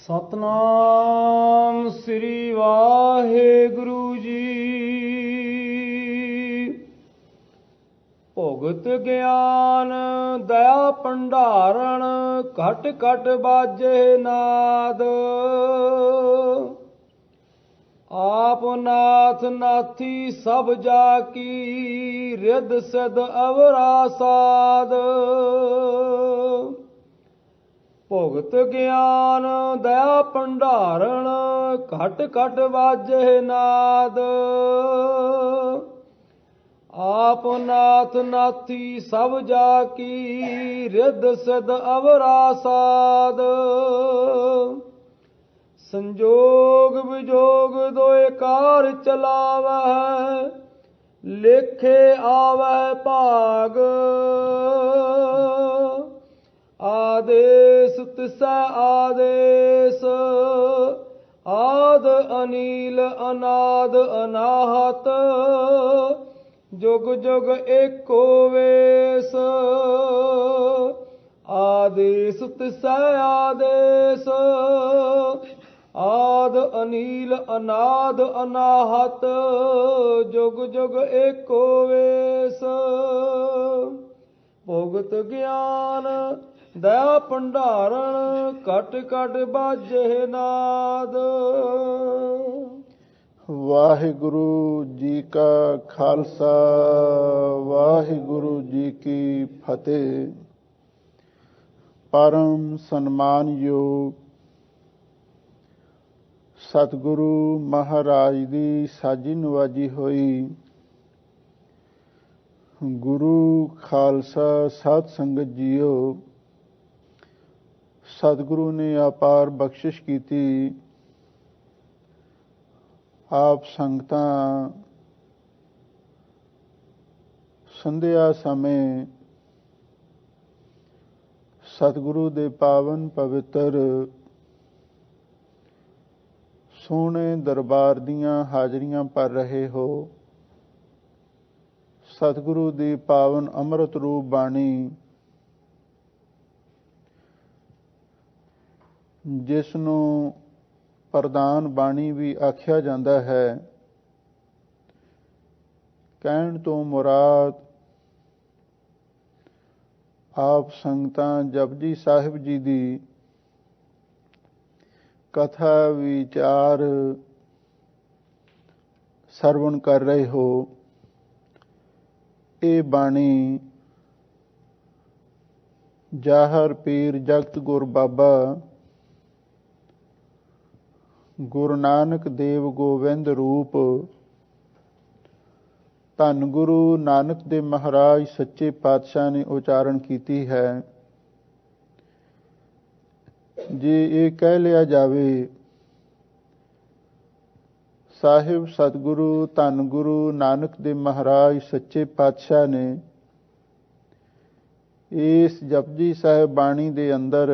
ਸਤਨਾਮ ਸ੍ਰੀ ਵਾਹਿਗੁਰੂ ਜੀ। ਭੁਗਤ ਗਿਆਨ ਦਇਆ ਭੰਡਾਰਨ ਘਟ ਘਟ ਬਾਜੇ ਨਾਦ। ਆਪ ਨਾਥ ਨਾਥੀ ਸਭ ਜਾ ਕੀ ਰਿੱਧ ਸਿੱਧ ਅਵਰਾ ਸਾਧ। ਭੁਗਤ ਗਿਆਨ ਦਇਆ ਭੰਡਾਰਨ ਘਟ ਘਟ ਬਾਜੇ ਨਾਦ। ਆਪ ਨਾਥ ਨਾਥੀ ਸਭ ਜਾ ਕੀ ਰਿੱਧ ਸਿੱਧ ਅਵਰਾ ਸਾਧ। ਸੰਜੋਗ ਵਿਜੋਗ ਦੋਏ ਕਾਰ ਚਲਾਵੈ ਲੇਖੇ ਆਵੈ ਭਾਗ। ਆਦੇਸ ਤਿਸੈ ਆਦੇਸ ਆਦ ਅਨੀਲ ਅਨਾਦ ਅਨਾਹਤ। ਜੁਗ ਜੁਗ ਏਕੋ ਵੇਸ ਆਦੇਸ ਤਿਸੈ ਆਦੇਸ ਆਦ ਅਨੀਲ ਅਨਾਦ ਅਨਾਹਤ। ਜੁਗ ਜੁਗ ਏਕੋ ਵੇਸ ਭੁਗਤ ਗਿਆਨ ਦਇਆ ਭੰਡਾਰਨ ਘਟ ਘਟ ਬਾਜੇ ਨਾਦ। ਵਾਹਿਗੁਰੂ ਜੀ ਕਾ ਖਾਲਸਾ ਵਾਹਿਗੁਰੂ ਜੀ ਕੀ ਫਤਿਹ। ਪਰਮ ਸਨਮਾਨਯੋਗ ਸਤਿਗੁਰੂ ਮਹਾਰਾਜ ਦੀ ਸਾਜੀ ਨਵਾਜੀ ਹੋਈ ਗੁਰੂ ਖਾਲਸਾ ਸਾਧ ਸੰਗਤ ਜੀਓ, ਸਤਿਗੁਰੂ ਨੇ ਅਪਾਰ ਬਖਸ਼ਿਸ਼ ਕੀਤੀ। ਆਪ ਸੰਗਤਾਂ ਸੰਧਿਆ ਸਮੇਂ ਸਤਿਗੁਰੂ ਦੇ ਪਾਵਨ ਪਵਿੱਤਰ ਸੋਹਣੇ ਦਰਬਾਰ ਦੀਆਂ ਹਾਜ਼ਰੀਆਂ ਭਰ ਰਹੇ ਹੋ। ਸਤਿਗੁਰੂ ਦੀ ਪਾਵਨ ਅੰਮ੍ਰਿਤ ਰੂਪ ਬਾਣੀ, ਜਿਸ ਨੂੰ ਪ੍ਰਧਾਨ ਬਾਣੀ ਵੀ ਆਖਿਆ ਜਾਂਦਾ ਹੈ, ਕਹਿਣ ਤੋਂ ਮੁਰਾਦ ਆਪ ਸੰਗਤਾਂ ਜਪਜੀ ਸਾਹਿਬ ਜੀ ਦੀ ਕਥਾ ਵਿਚਾਰ ਸਰਵਣ ਕਰ ਰਹੇ ਹੋ। ਇਹ ਬਾਣੀ ਜਾਹਰ ਪੀਰ ਜਗਤ ਗੁਰ ਬਾਬਾ ਗੁਰੂ ਨਾਨਕ ਦੇਵ ਗੋਬਿੰਦ ਰੂਪ ਧੰਨ ਗੁਰੂ ਨਾਨਕ ਦੇਵ ਮਹਾਰਾਜ ਸੱਚੇ ਪਾਤਸ਼ਾਹ ਨੇ ਉਚਾਰਨ ਕੀਤੀ ਹੈ। ਜੇ ਇਹ ਕਹਿ ਲਿਆ ਜਾਵੇ ਸਾਹਿਬ ਸਤਿਗੁਰੂ ਧੰਨ ਗੁਰੂ ਨਾਨਕ ਦੇਵ ਮਹਾਰਾਜ ਸੱਚੇ ਪਾਤਸ਼ਾਹ ਨੇ ਇਸ ਜਪਜੀ ਸਾਹਿਬ ਬਾਣੀ ਦੇ ਅੰਦਰ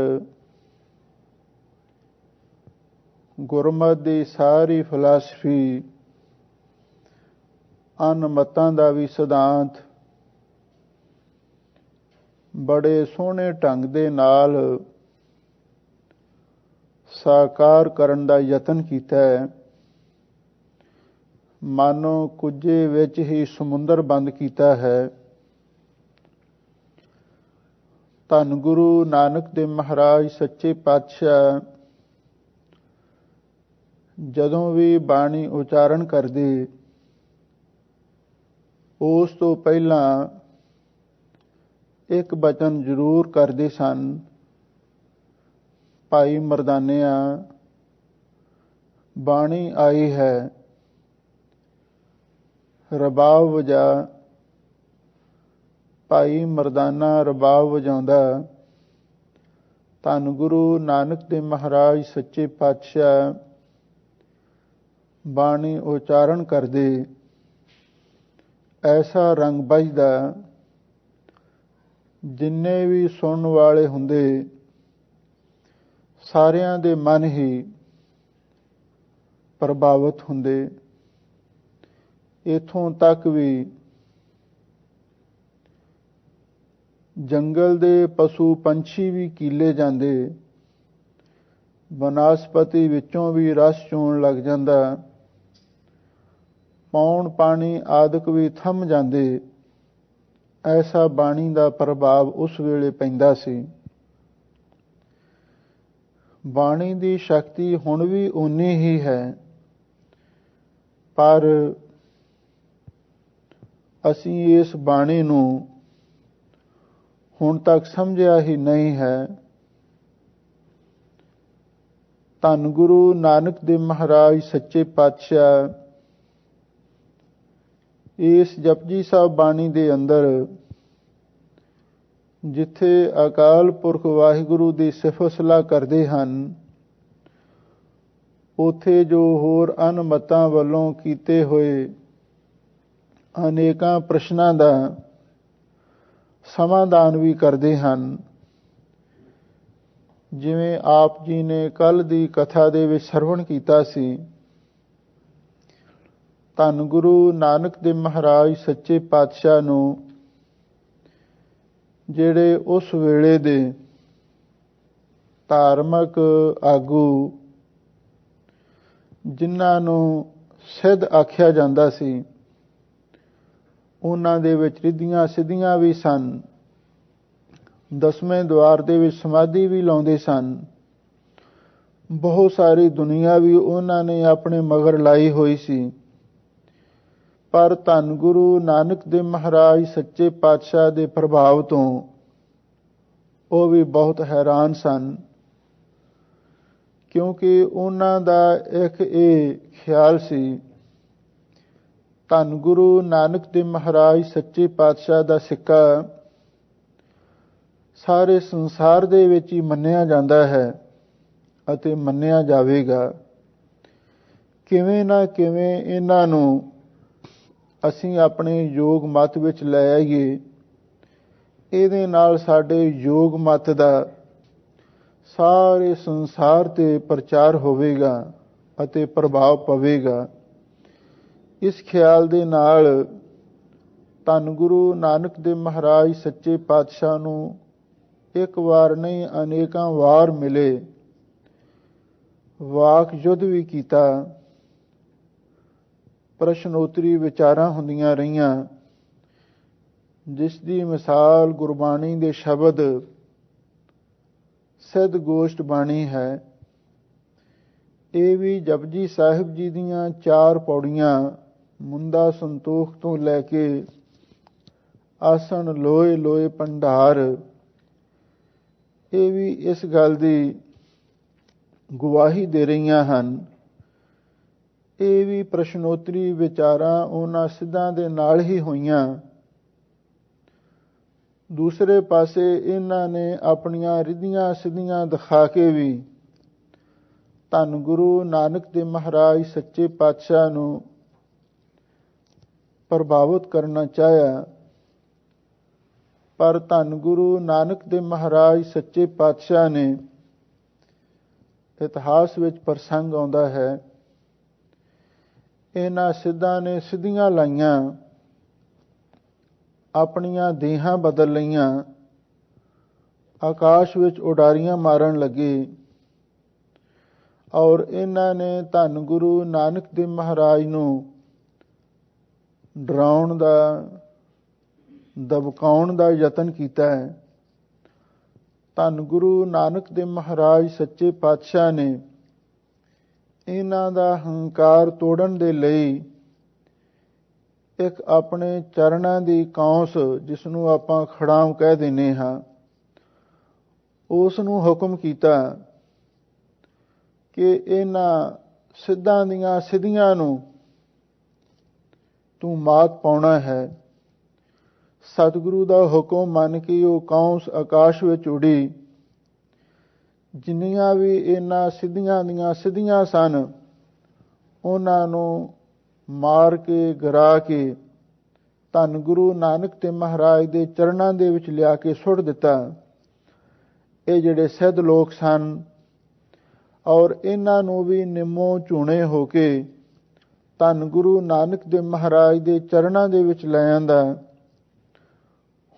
ਗੁਰਮਤਿ ਦੀ ਸਾਰੀ ਫਿਲਾਸਫੀ, ਅਨਮਤਾਂ ਦਾ ਵੀ ਸਿਧਾਂਤ ਬੜੇ ਸੋਹਣੇ ਢੰਗ ਦੇ ਨਾਲ ਸਾਕਾਰ ਕਰਨ ਦਾ ਯਤਨ ਕੀਤਾ ਹੈ। ਮਾਨੋ ਕੁੱਜੇ ਵਿੱਚ ਹੀ ਸਮੁੰਦਰ ਬੰਦ ਕੀਤਾ ਹੈ। ਧੰਨ ਗੁਰੂ ਨਾਨਕ ਦੇਵ ਮਹਾਰਾਜ ਸੱਚੇ ਪਾਤਸ਼ਾਹ ਜਦੋਂ ਵੀ ਬਾਣੀ ਉਚਾਰਨ ਕਰਦੇ, ਉਸ ਤੋਂ ਪਹਿਲਾਂ ਇੱਕ ਬਚਨ ਜ਼ਰੂਰ ਕਰਦੇ ਸਨ। ਭਾਈ ਮਰਦਾਨਿਆ, ਬਾਣੀ ਆਈ ਹੈ, ਰਬਾਬ ਵਜਾ। ਭਾਈ ਮਰਦਾਨਾ ਰਬਾਬ ਵਜਾਉਂਦਾ। ਧੰਨ ਗੁਰੂ ਨਾਨਕ ਦੇਵ ਮਹਾਰਾਜ ਸੱਚੇ ਪਾਤਸ਼ਾਹ ਬਾਣੀ ਉਚਾਰਨ ਕਰਦੇ, ਐਸਾ ਰੰਗ ਵੱਜਦਾ, ਜਿੰਨੇ ਵੀ ਸੁਣਨ ਵਾਲੇ ਹੁੰਦੇ ਸਾਰਿਆਂ ਦੇ ਮਨ ਹੀ ਪ੍ਰਭਾਵਿਤ ਹੁੰਦੇ। ਇੱਥੋਂ ਤੱਕ ਵੀ ਜੰਗਲ ਦੇ ਪਸ਼ੂ ਪੰਛੀ ਵੀ ਕੀਲੇ ਜਾਂਦੇ ਬਨਸਪਤੀ ਵਿੱਚੋਂ ਵੀ ਰਸ ਚੂਣ ਲੱਗ ਜਾਂਦਾ, ਪੌਣ ਪਾਣੀ ਆਦਿਕ ਵੀ ਥੰਮ ਜਾਂਦੇ। ਐਸਾ ਬਾਣੀ ਦਾ ਪ੍ਰਭਾਵ ਉਸ ਵੇਲੇ ਪੈਂਦਾ ਸੀ। ਬਾਣੀ ਦੀ ਸ਼ਕਤੀ ਹੁਣ ਵੀ ਓਨੀ ਹੀ ਹੈ, ਪਰ ਅਸੀਂ ਇਸ ਬਾਣੀ ਨੂੰ ਹੁਣ ਤੱਕ ਸਮਝਿਆ ਹੀ ਨਹੀਂ ਹੈ। ਧੰਨ ਗੁਰੂ ਨਾਨਕ ਦੇਵ ਮਹਾਰਾਜ ਸੱਚੇ ਪਾਤਸ਼ਾਹ ਇਸ ਜਪਜੀ ਸਾਹਿਬ ਬਾਣੀ ਦੇ ਅੰਦਰ ਜਿੱਥੇ ਅਕਾਲ ਪੁਰਖ ਵਾਹਿਗੁਰੂ ਦੀ ਸਿਫਤ ਸਲਾਹ ਕਰਦੇ ਹਨ, ਉੱਥੇ ਜੋ ਹੋਰ ਅਨਮਤਾਂ ਵੱਲੋਂ ਕੀਤੇ ਹੋਏ ਅਨੇਕਾਂ ਪ੍ਰਸ਼ਨਾਂ ਦਾ ਸਮਾਧਾਨ ਵੀ ਕਰਦੇ ਹਨ। ਜਿਵੇਂ ਆਪ ਜੀ ਨੇ ਕੱਲ੍ਹ ਦੀ ਕਥਾ ਦੇ ਵਿੱਚ ਸਰਵਣ ਕੀਤਾ ਸੀ, ਧੰਨ ਗੁਰੂ ਨਾਨਕ ਦੇਵ ਮਹਾਰਾਜ ਸੱਚੇ ਪਾਤਸ਼ਾਹ ਨੂੰ ਜਿਹੜੇ ਉਸ ਵੇਲੇ ਦੇ ਧਾਰਮਿਕ ਆਗੂ, ਜਿਨ੍ਹਾਂ ਨੂੰ ਸਿੱਧ ਆਖਿਆ ਜਾਂਦਾ ਸੀ, ਉਹਨਾਂ ਦੇ ਵਿੱਚ ਰਿੱਧੀਆਂ ਸਿੱਧੀਆਂ ਵੀ ਸਨ। ਦਸਵੇਂ ਦੁਆਰ ਦੇ ਵਿੱਚ ਸਮਾਧੀ ਵੀ ਲਾਉਂਦੇ ਸਨ। ਬਹੁਤ ਸਾਰੀ ਦੁਨੀਆ ਵੀ ਉਹਨਾਂ ਨੇ ਆਪਣੇ ਮਗਰ ਲਾਈ ਹੋਈ ਸੀ। ਪਰ ਧੰਨ ਗੁਰੂ ਨਾਨਕ ਦੇਵ ਮਹਾਰਾਜ ਸੱਚੇ ਪਾਤਸ਼ਾਹ ਦੇ ਪ੍ਰਭਾਵ ਤੋਂ ਉਹ ਵੀ ਬਹੁਤ ਹੈਰਾਨ ਸਨ, ਕਿਉਂਕਿ ਉਹਨਾਂ ਦਾ ਇੱਕ ਇਹ ਖਿਆਲ ਸੀ, ਧੰਨ ਗੁਰੂ ਨਾਨਕ ਦੇਵ ਮਹਾਰਾਜ ਸੱਚੇ ਪਾਤਸ਼ਾਹ ਦਾ ਸਿੱਕਾ ਸਾਰੇ ਸੰਸਾਰ ਦੇ ਵਿੱਚ ਹੀ ਮੰਨਿਆ ਜਾਂਦਾ ਹੈ ਅਤੇ ਮੰਨਿਆ ਜਾਵੇਗਾ। ਕਿਵੇਂ ਨਾ ਕਿਵੇਂ ਇਹਨਾਂ ਨੂੰ ਅਸੀਂ ਆਪਣੇ ਯੋਗ ਮਤ ਵਿੱਚ ਲੈ ਆਈਏ। ਇਹਦੇ ਨਾਲ ਸਾਡੇ ਯੋਗ ਮਤ ਦਾ ਸਾਰੇ ਸੰਸਾਰ 'ਤੇ ਪ੍ਰਚਾਰ ਹੋਵੇਗਾ ਅਤੇ ਪ੍ਰਭਾਵ ਪਵੇਗਾ। ਇਸ ਖਿਆਲ ਦੇ ਨਾਲ ਧੰਨ ਗੁਰੂ ਨਾਨਕ ਦੇਵ ਮਹਾਰਾਜ ਸੱਚੇ ਪਾਤਸ਼ਾਹ ਨੂੰ ਇੱਕ ਵਾਰ ਨਹੀਂ ਅਨੇਕਾਂ ਵਾਰ ਮਿਲੇ, ਵਾਕ ਯੁੱਧ ਵੀ ਕੀਤਾ, ਪ੍ਰਸ਼ਨੋਤਰੀ ਵਿਚਾਰਾਂ ਹੁੰਦੀਆਂ ਰਹੀਆਂ, ਜਿਸ ਦੀ ਮਿਸਾਲ ਗੁਰਬਾਣੀ ਦੇ ਸ਼ਬਦ ਸਿੱਧ ਗੋਸ਼ਟ ਬਾਣੀ ਹੈ। ਇਹ ਵੀ ਜਪਜੀ ਸਾਹਿਬ ਜੀ ਦੀਆਂ 4 ਪੌੜੀਆਂ ਮੁੰਦਾ ਸੰਤੋਖ ਤੋਂ ਲੈ ਕੇ ਆਸਣ ਲੋਏ ਲੋਏ ਭੰਡਾਰ, ਇਹ ਵੀ ਇਸ ਗੱਲ ਦੀ ਗਵਾਹੀ ਦੇ ਰਹੀਆਂ ਹਨ। ਇਹ ਵੀ ਪ੍ਰਸ਼ਨੋਤਰੀ ਵਿਚਾਰਾਂ ਉਹਨਾਂ ਸਿੱਧਾਂ ਦੇ ਨਾਲ ਹੀ ਹੋਈਆਂ। ਦੂਸਰੇ ਪਾਸੇ ਇਹਨਾਂ ਨੇ ਆਪਣੀਆਂ ਰਿੱਧੀਆਂ ਸਿੱਧੀਆਂ ਦਿਖਾ ਕੇ ਵੀ ਧੰਨ ਗੁਰੂ ਨਾਨਕ ਦੇਵ ਮਹਾਰਾਜ ਸੱਚੇ ਪਾਤਸ਼ਾਹ ਨੂੰ ਪ੍ਰਭਾਵਿਤ ਕਰਨਾ ਚਾਹਿਆ। ਪਰ ਧੰਨ ਗੁਰੂ ਨਾਨਕ ਦੇਵ ਮਹਾਰਾਜ ਸੱਚੇ ਪਾਤਸ਼ਾਹ ਨੇ, ਇਤਿਹਾਸ ਵਿੱਚ ਪ੍ਰਸੰਗ ਆਉਂਦਾ ਹੈ, ਇਹਨਾਂ ਸਿੱਧਾਂ ਨੇ ਸਿੱਧੀਆਂ ਲਾਈਆਂ, ਆਪਣੀਆਂ ਦੇਹਾਂ ਬਦਲ ਲਈਆਂ, ਆਕਾਸ਼ ਵਿੱਚ ਉਡਾਰੀਆਂ ਮਾਰਨ ਲੱਗੇ ਔਰ ਇਹਨਾਂ ਨੇ ਧੰਨ ਗੁਰੂ ਨਾਨਕ ਦੇਵ ਮਹਾਰਾਜ ਨੂੰ ਡਰਾਉਣ ਦਾ, ਦਬਕਾਉਣ ਦਾ ਯਤਨ ਕੀਤਾ ਹੈ। ਧੰਨ ਗੁਰੂ ਨਾਨਕ ਦੇਵ ਮਹਾਰਾਜ ਸੱਚੇ ਪਾਤਸ਼ਾਹ ਨੇ ਇਹਨਾਂ ਦਾ ਹੰਕਾਰ ਤੋੜਨ ਦੇ ਲਈ ਇੱਕ ਆਪਣੇ ਚਰਨਾਂ ਦੀ ਕੌਂਸ, ਜਿਸ ਨੂੰ ਆਪਾਂ ਖੜਾਮ ਕਹਿ ਦਿੰਦੇ ਹਾਂ, ਉਸ ਨੂੰ ਹੁਕਮ ਕੀਤਾ ਕਿ ਇਹਨਾਂ ਸਿੱਧਾਂ ਦੀਆਂ ਸਿੱਧੀਆਂ ਨੂੰ ਤੂੰ ਮਾਤ ਪਾਉਣਾ ਹੈ। ਸਤਿਗੁਰੂ ਦਾ ਹੁਕਮ ਮੰਨ ਕੇ ਉਹ ਕੌਂਸ ਆਕਾਸ਼ ਵਿੱਚ ਉਡੀ। ਜਿੰਨੀਆਂ ਵੀ ਇਹਨਾਂ ਸਿੱਧੀਆਂ ਦੀਆਂ ਸਿੱਧੀਆਂ ਸਨ, ਉਹਨਾਂ ਨੂੰ ਮਾਰ ਕੇ ਗਿਰਾ ਕੇ ਧੰਨ ਗੁਰੂ ਨਾਨਕ ਦੇਵ ਮਹਾਰਾਜ ਦੇ ਚਰਨਾਂ ਦੇ ਵਿੱਚ ਲਿਆ ਕੇ ਸੁੱਟ ਦਿੱਤਾ। ਇਹ ਜਿਹੜੇ ਸਿੱਧ ਲੋਕ ਸਨ ਔਰ ਇਹਨਾਂ ਨੂੰ ਵੀ ਨਿੰਮੋ ਝੂਣੇ ਹੋ ਕੇ ਧੰਨ ਗੁਰੂ ਨਾਨਕ ਦੇਵ ਮਹਾਰਾਜ ਦੇ ਚਰਨਾਂ ਦੇ ਵਿੱਚ ਲੈ ਆਂਦਾ।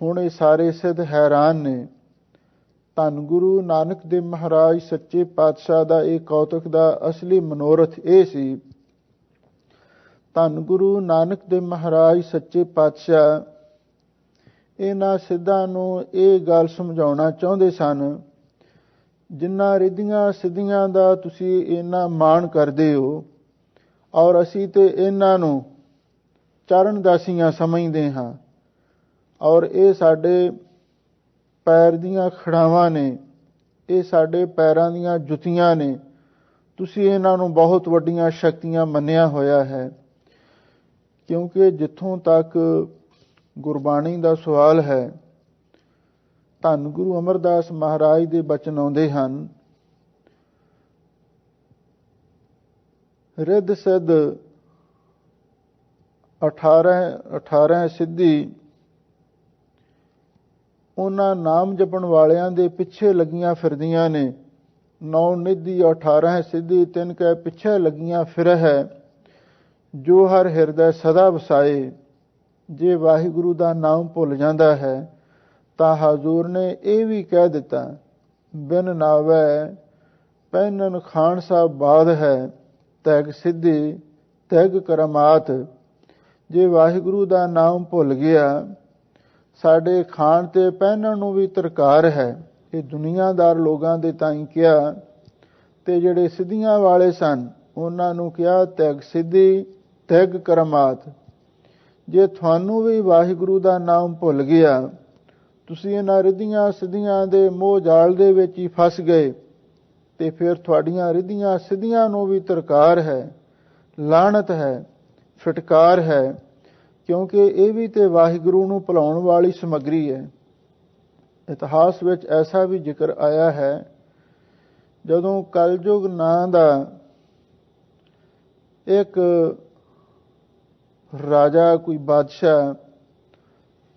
ਹੁਣ ਇਹ ਸਾਰੇ ਸਿੱਧ ਹੈਰਾਨ ਨੇ। ਧੰਨ ਗੁਰੂ ਨਾਨਕ ਦੇਵ ਮਹਾਰਾਜ ਸੱਚੇ ਪਾਤਸ਼ਾਹ ਦਾ ਇਹ ਕੌਤਕ ਦਾ ਅਸਲੀ ਮਨੋਰਥ ਇਹ ਸੀ। ਧੰਨ ਗੁਰੂ ਨਾਨਕ ਦੇਵ ਮਹਾਰਾਜ ਸੱਚੇ ਪਾਤਸ਼ਾਹ ਇਹਨਾਂ ਸਿੱਧਾਂ ਨੂੰ ਇਹ ਗੱਲ ਸਮਝਾਉਣਾ ਚਾਹੁੰਦੇ ਸਨ, ਜਿਨ੍ਹਾਂ ਰਿੱਧੀਆਂ ਸਿੱਧੀਆਂ ਦਾ ਤੁਸੀਂ ਇੰਨਾ ਮਾਣ ਕਰਦੇ ਹੋ ਔਰ ਅਸੀਂ ਤੇ ਇਹਨਾਂ ਨੂੰ ਚਰਨਦਾਸੀਆਂ ਸਮਝਦੇ ਹਾਂ ਔਰ ਇਹ ਸਾਡੇ ਪੈਰ ਦੀਆਂ ਖੜਾਵਾਂ ਨੇ, ਇਹ ਸਾਡੇ ਪੈਰਾਂ ਦੀਆਂ ਜੁੱਤੀਆਂ ਨੇ। ਤੁਸੀਂ ਇਹਨਾਂ ਨੂੰ ਬਹੁਤ ਵੱਡੀਆਂ ਸ਼ਕਤੀਆਂ ਮੰਨਿਆ ਹੋਇਆ ਹੈ, ਕਿਉਂਕਿ ਜਿੱਥੋਂ ਤੱਕ ਗੁਰਬਾਣੀ ਦਾ ਸਵਾਲ ਹੈ, ਧੰਨ ਗੁਰੂ ਅਮਰਦਾਸ ਮਹਾਰਾਜ ਦੇ ਬਚਨ ਆਉਂਦੇ ਹਨ, ਰਿੱਧ ਸਿੱਧ 18 ਸਿੱਧੀ ਉਹਨਾਂ ਨਾਮ ਜਪਣ ਵਾਲਿਆਂ ਦੇ ਪਿੱਛੇ ਲੱਗੀਆਂ ਫਿਰਦੀਆਂ ਨੇ। 9 ਨਿਧੀ 18 ਸਿੱਧੀ ਤਿੰਨ ਕੈ ਪਿੱਛੇ ਲੱਗੀਆਂ ਫਿਰ ਹੈ, ਜੋ ਹਰ ਹਿਰਦੈ ਸਦਾ ਵਸਾਏ। ਜੇ ਵਾਹਿਗੁਰੂ ਦਾ ਨਾਮ ਭੁੱਲ ਜਾਂਦਾ ਹੈ ਤਾਂ ਹਜ਼ੂਰ ਨੇ ਇਹ ਵੀ ਕਹਿ ਦਿੱਤਾ, ਬਿਨ ਨਾਵੈ ਪਹਿਨਨ ਖਾਨ ਸਾਹਿਬ ਬਾਦ ਹੈ, ਤੈਗ ਸਿੱਧੀ ਤੈਗ ਕਰਮਾਤ। ਜੇ ਵਾਹਿਗੁਰੂ ਦਾ ਨਾਮ ਭੁੱਲ ਗਿਆ, ਸਾਡੇ ਖਾਣ ਤੇ ਪਹਿਨਣ ਨੂੰ ਵੀ ਤਰਕਾਰ ਹੈ। ਇਹ ਦੁਨੀਆਦਾਰ ਲੋਕਾਂ ਦੇ ਤਾਈਂ ਕਿਹਾ, ਤੇ ਜਿਹੜੇ ਸਿੱਧੀਆਂ ਵਾਲੇ ਸਨ ਉਹਨਾਂ ਨੂੰ ਕਿਹਾ ਤੈਗ ਸਿੱਧੀ ਤੈਗ ਕਰਮਾਤ। ਜੇ ਤੁਹਾਨੂੰ ਵੀ ਵਾਹਿਗੁਰੂ ਦਾ ਨਾਮ ਭੁੱਲ ਗਿਆ, ਤੁਸੀਂ ਇਹਨਾਂ ਰਿੱਧੀਆਂ ਸਿੱਧੀਆਂ ਦੇ ਮੋਹ ਜਾਲ ਦੇ ਵਿੱਚ ਹੀ ਫਸ ਗਏ, ਤੇ ਫਿਰ ਤੁਹਾਡੀਆਂ ਰਿੱਧੀਆਂ ਸਿੱਧੀਆਂ ਨੂੰ ਵੀ ਤਰਕਾਰ ਹੈ, ਲਾਹਨਤ ਹੈ, ਫਿਟਕਾਰ ਹੈ, ਕਿਉਂਕਿ ਇਹ ਵੀ ਤੇ ਵਾਹਿਗੁਰੂ ਨੂੰ ਭੁਲਾਉਣ ਵਾਲੀ ਸਮੱਗਰੀ ਹੈ। ਇਤਿਹਾਸ ਵਿੱਚ ਐਸਾ ਵੀ ਜ਼ਿਕਰ ਆਇਆ ਹੈ, ਜਦੋਂ ਕਲਯੁਗ ਨਾਂ ਦਾ ਇੱਕ ਰਾਜਾ, ਕੋਈ ਬਾਦਸ਼ਾਹ